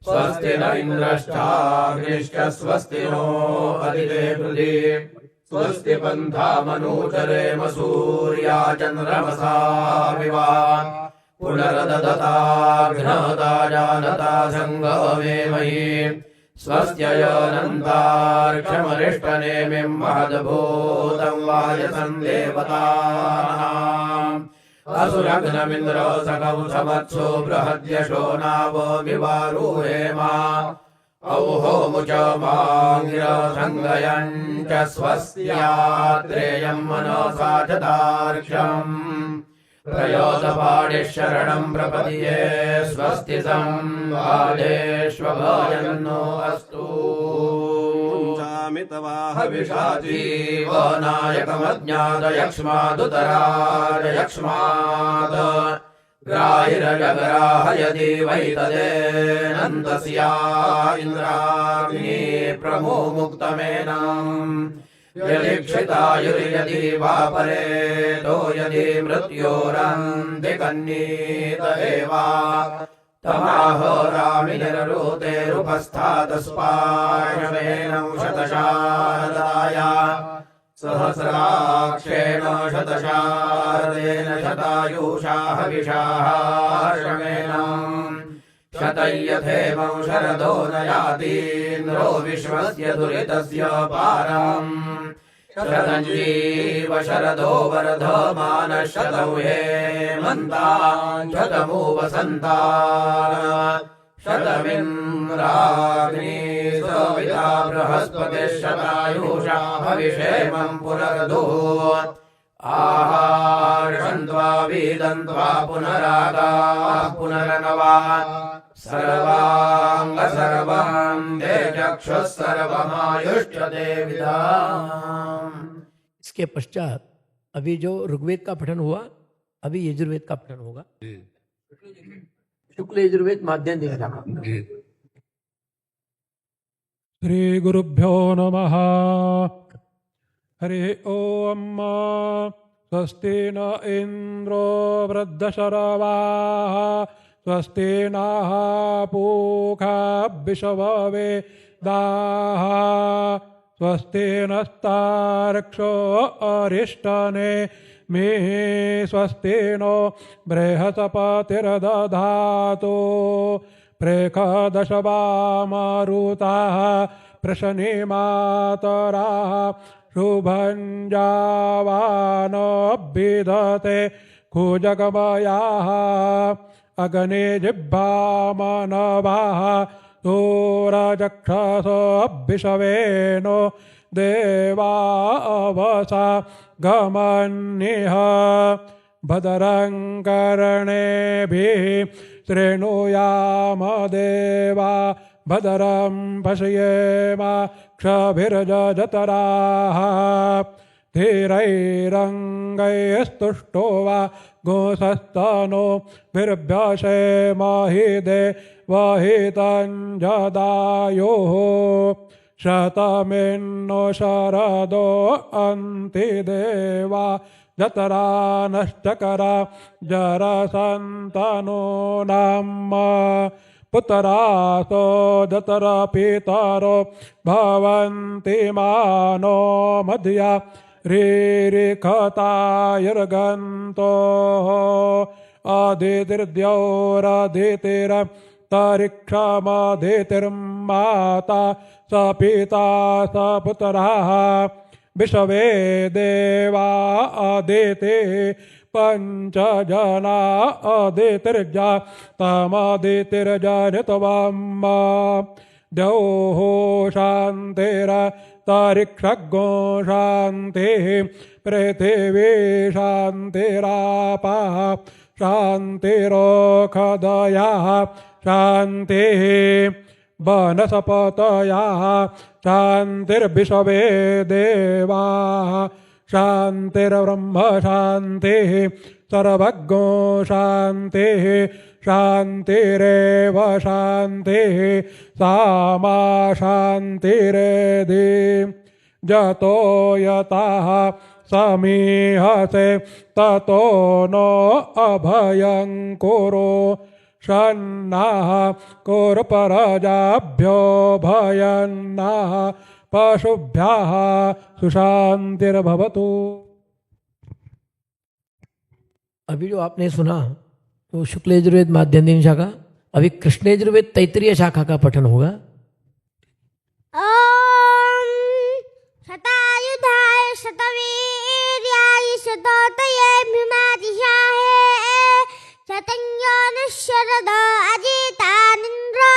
स्वस्ति न इन्द्रश्चाग्निश्च स्वस्ति नो अदिते पृथि स्वस्ति पन्थामनुचरेम सूर्या चन्द्रमसा विवा पुनरददता घ्नता जानता सङ्गमेमहि स्वस्त्ययनन्तार्क्षमरिष्टनेमिं महद्भूतं वायसं देवतानाम् असुरघ्नमिन्द्रो सकौ समत्सो बृहद्यशो नावो विवारुहेमा औहो मुच माङ्गिरसङ्गयं च स्वस्त्यात्रेयं मनसा च तार्क्ष्यम् प्रयोतपाणिः शरणं प्रपद्ये स्वस्ति संवादेष्वभयन्नो अस्तु हविषा जीवनायकमज्ञातयक्ष्मादुतराजयक्ष्मात् ग्राहिरजग्राह यदि वै तदेनन्तस्या इन्द्राग्नि प्रमो मुक्तमेनम् यदि क्षितायुर्यदि वा परेतो यदि मृत्योरन्तिकन्नीत एवा तमाहोरामिनिररूतेरुपस्थातस्पार्श्वेन शतशारदाया सहस्राक्षेण शतशारदेन शतायुषा हविषाः शतयथेमं शरदो न यातीन्द्रो विश्वस्य दुरितस्य पारम् शतञ्जीव शरदो वर्धमानः शतं हेमन्तान् शतमु वसन्तान् शतमिन्द्राग्नी सविता बृहस्पतिः शतायुषा हविषेमं पुनर्दुः आहार्षन्त्वा वीदन्त्वा पुनरागाः पुनरनवा सर्वांग सर्वं ते चक्षुः सर्वमायुष्यते विदाम्। इसके पश्चात अभी जो ऋग्वेद का पठन हुआ, अभी यजुर्वेद का पठन होगा। शुक्ल यजुर्वेद माध्यम देखना। श्री गुरुभ्यो नमः। हरि ओम। स्वस्ति न इंद्रो वृद्धशरवाः स्वस्ति नः पूषा विश्ववेदाः स्वस्ति नस्तार्क्ष्यो अरिष्टने मे स्वस्ति नो बृहस्पतिर्दधातु प्रेखदशवामरुताः प्रशनिमातराः शुभञ्जावानभिदते कुजगमयाः अग्ने जिह्वामनवाः सूरजक्षसो विषवेनो देवावसा गमन्निह भद्रं कर्णेभिः शृणुयाम देवा भद्रं पश्येम क्षभिर्जतराः धीरैरङ्गैस्तुष्टो वा गोसस्तनो विर्भ्यसेमहि देवहितं जदायुः शतमिन्नो शरदो अन्तिदेवा जतरा नश्चकरा जरसन्तनो नाम पुत्रासो जतरा पितरो भवन्ति मानो मध्या रीरिखतायुर्गन्तोः अदितिर्द्यौरदितिरन्तरिक्षमदितिर्माता स पिता स पुत्रः विश्वे देवा अदितिः पंच जना अदितिर्जातमदितिर्जनितवम् द्यौः शान्तिरन्तरिक्षगो शान्तिः पृथिवी शान्तिरापः शान्तिरोषधयः शान्तिः वनस्पतयः शान्तिर्विश्वे देवाः शान्तिर्ब्रह्म शान्तिः सर्वज्ञो शान्तिः शान्तिरेव शान्तिः सामा शान्तिरेधि जतो यतः समीहसे ततो नो अभयं कुरु शन्नः कुरु परजाभ्यो भयन्नः पशुभ्यः सुशान्तिर्भवतु। अभी जो आपने सुना वो शुक्ल यजुर्वेद माध्यन्दिन शाखा, अभी कृष्ण यजुर्वेद तैत्तिरीय शाखा का पठन होगा। शतायुधाय शतवीर्याय शतोतये भीमातिशाहे शतञ्जोनुशरद अजितानिन्द्रो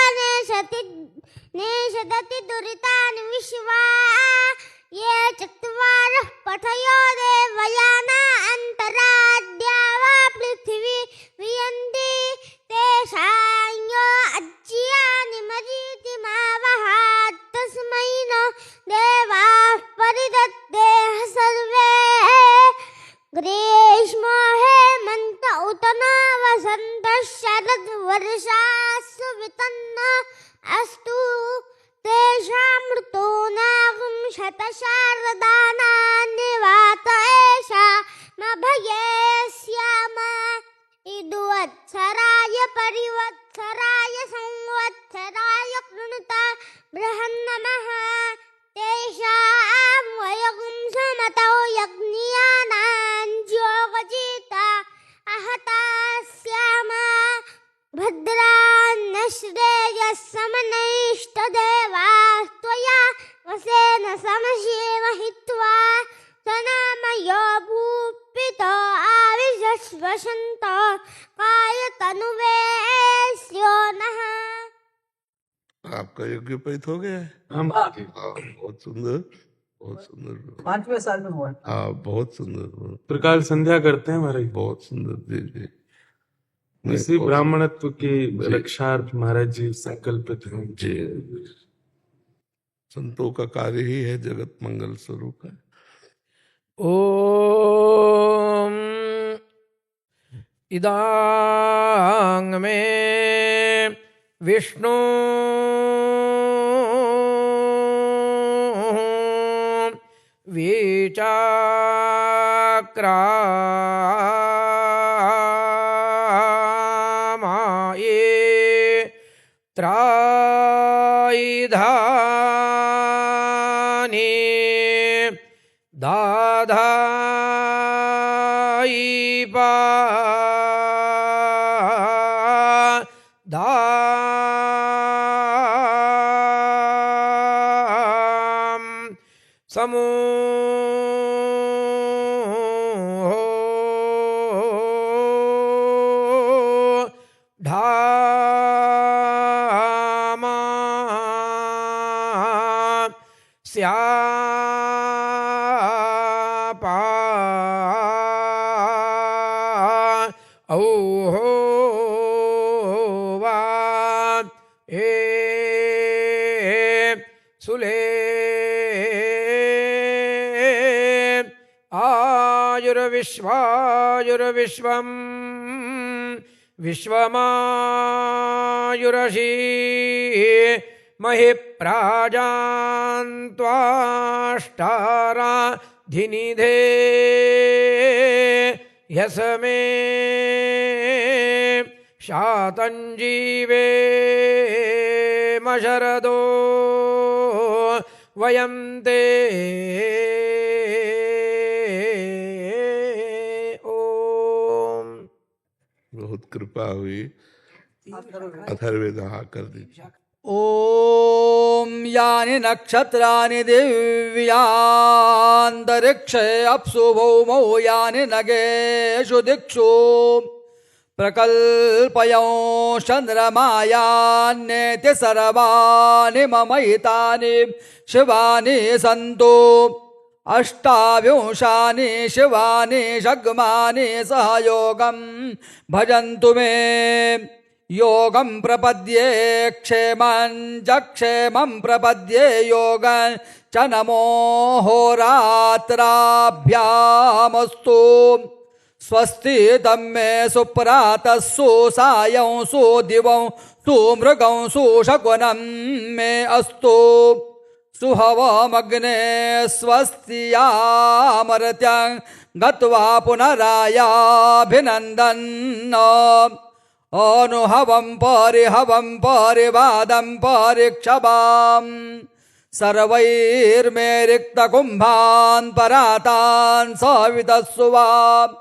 नेषदति दुरितानि विश्वा ये चत्वारः पठयो देवयाना अन्तराद्या वा पृथिवी वियन्ति तेषां अज्यानि मरीति मावहात् तस्मै नो देवाः परिदद्देः सर्वे ग्रीष्मो हेमन्त उत न वसन्तः स्वशंत कायतनुवेश्यो नः। आपका यज्ञोपवीत हो गया है? बहुत सुंदर, बहुत सुंदर। 5वें साल में हुआ। हाँ, बहुत सुंदर। प्रकाल संध्या करते हैं महाराज। बहुत सुंदर। जी जी। इसी ब्राह्मणत्व की रक्षार्थ महाराज जी संकल्पित हैं। जी, संतों का कार्य ही है जगत मंगल स्वरूप है। ओम इदांग में विष्णु विचाक्रामाये त्रायिधानि दाधायिपा दाम समूह धामा स्यापा औहो वा ए सुले आयुर्विश्वायुर्विश्वं विश्वमायुरशी महि प्राजान्त्वाष्टारा धिनिधे यस्मे शातञ्जीवे मशरदो वयं ते ओम। बहुत कृपा हुई। अथर्ववेद कर दीजिए। ओम यानि नक्षत्राणि दिव्यान्तरिक्षे अप्सु भौमौ यानि नगेषु दिक्षु प्रकल्पयो चन्द्रमायान्येति सर्वाणि मम हितानि शिवानि सन्तु। अष्टाविंशानि शिवानि षग्मानि सहयोगं भजन्तु मे। योगं प्रपद्ये क्षेमं च क्षेमं प्रपद्ये योगं च नमो होरात्राभ्यामस्तु। स्वस्ति तन्मे सुप्रातः सुसायं सुदिवं सुमृगं सुशकुनं मे अस्तु। सुहवमग्ने स्वस्तियामर्त्यं गत्वा पुनरायाभिनन्दन्। अनुहवं परिहवं परिवादं परिक्षवाम् सर्वैर्मे रिक्तकुम्भान् परातान् सवितस्सुवाम्।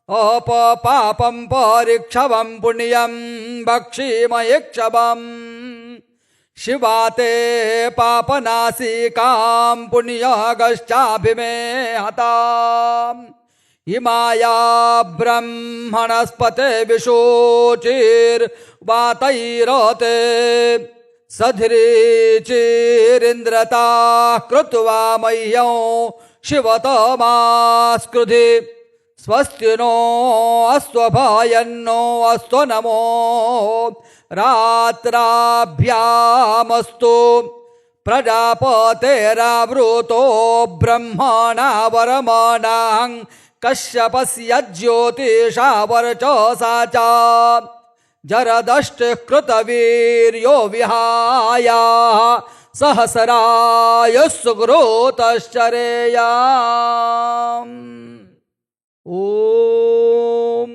अपपापं परिक्षवं पुण्यं भक्षीमयिक्षवम्। शिवा ते पापनाशिकां पुण्यगश्चाभिमे हताम्। इमाया ब्रह्मणस्पते विशोचिर्वातैरते सध्रीचिरिन्द्रता कृत्वा मह्यं शिवतमास्कृधि। स्वस्ति नो अस्त्वभयन्नो अस्तु नमो रात्राभ्यामस्तु। प्रजापतेरावृतो ब्रह्मणा वरमाणां कश्यपस्य ज्योतिषा वर्चसा च जरदष्टिः कृतवीर्यो विहाय सहस्रायुः सुकृतश्चरेयाम्। ओम।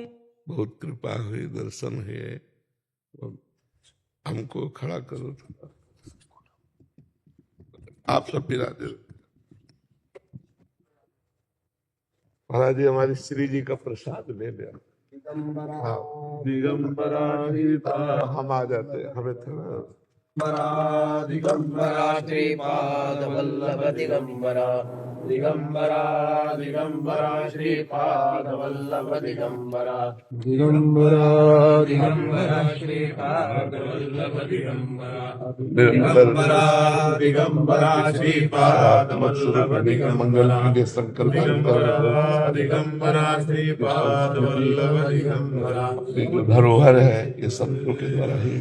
बहुत कृपा हुई, दर्शन है। हमको खड़ा करो। आप सब बिराजे। महाराज जी हमारी श्री जी का प्रसाद ले लिया। हाँ, दिगंबरा हम आ जाते हैं, हमें थोड़ा दिगंबरा श्रीपाद वल्लभ दिगंबरा दिगंबरा दिगंबरा श्रीपाद वल्लभ दिगंबरा दिगंबरा दिगंबरा श्रीपाद वल्लभ दिगंबरा दिगंबरा दिगंबरा श्रीपाद वल्लभ दिगंबरा दिगंबरा दिगंबरा श्रीपाद वल्लभ दिगंबरा। धरोहर है ये संतों के द्वारा ही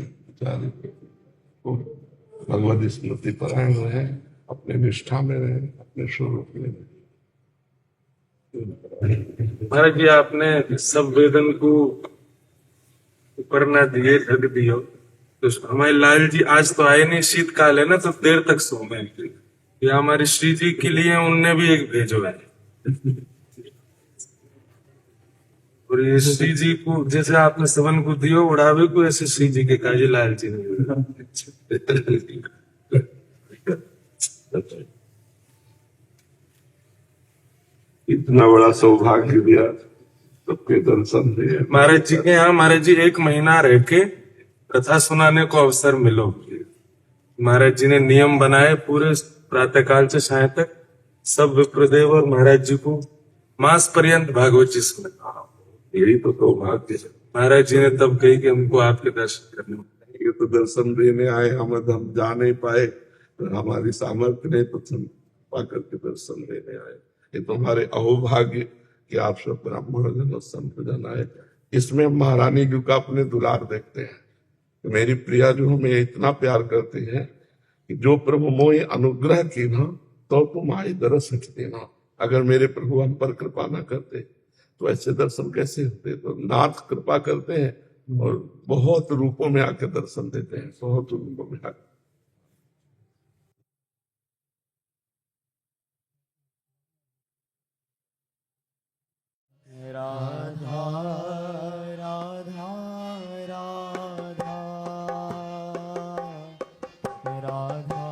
भगवत स्मृति परायण रहे, अपने निष्ठा में रहे, अपने स्वरूप में रहे। महाराज जी आपने सब वेदन को ऊपर न दिए ढक दियो, तो हमारे लाल जी आज तो आए नहीं, शीतकाल है ना तो देर तक सो गए। ये हमारे श्री जी के लिए उनने भी एक भेजो है, और ये श्री जी को जैसे आपने सवन को दियो उड़ावे को, ऐसे श्री जी के काजे लाल जी ने। इतना बड़ा सौभाग्य दिया, सबके दर्शन दिए। महाराज जी के यहाँ महाराज जी 1 महीना रह के कथा सुनाने को अवसर मिलो। महाराज जी ने नियम बनाए, पूरे प्रातःकाल से साय तक सब विप्रदेव और महाराज जी को मास पर्यंत भागवत जी सुना। यही तो सौभाग्य है। महाराज जी ने तब कही कि हमको आपके दर्शन करने। ये तो दर्शन देने आए, हम जा नहीं पाए, तो हमारी सामर्थ्य नहीं, तो पा करके दर्शन देने आए। ये तो हमारे अहोभाग्य कि आप सब ब्राह्मण जन और संत जन आए। इसमें महारानी जी का अपने दुलार देखते हैं। तो मेरी प्रिया जो हमें इतना प्यार करती है कि जो प्रभु मोहि अनुग्रह की ना तो तुम आई दरस देना। अगर मेरे प्रभु हम पर कृपा ना करते तो ऐसे दर्शन कैसे होते। तो नाथ कृपा करते हैं और बहुत रूपों में आके दर्शन देते हैं, बहुत रूपों में आके। राधा राधा राधा राधा राधा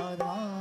राधा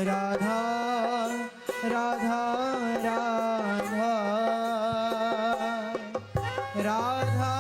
राधा राधा राधा राधा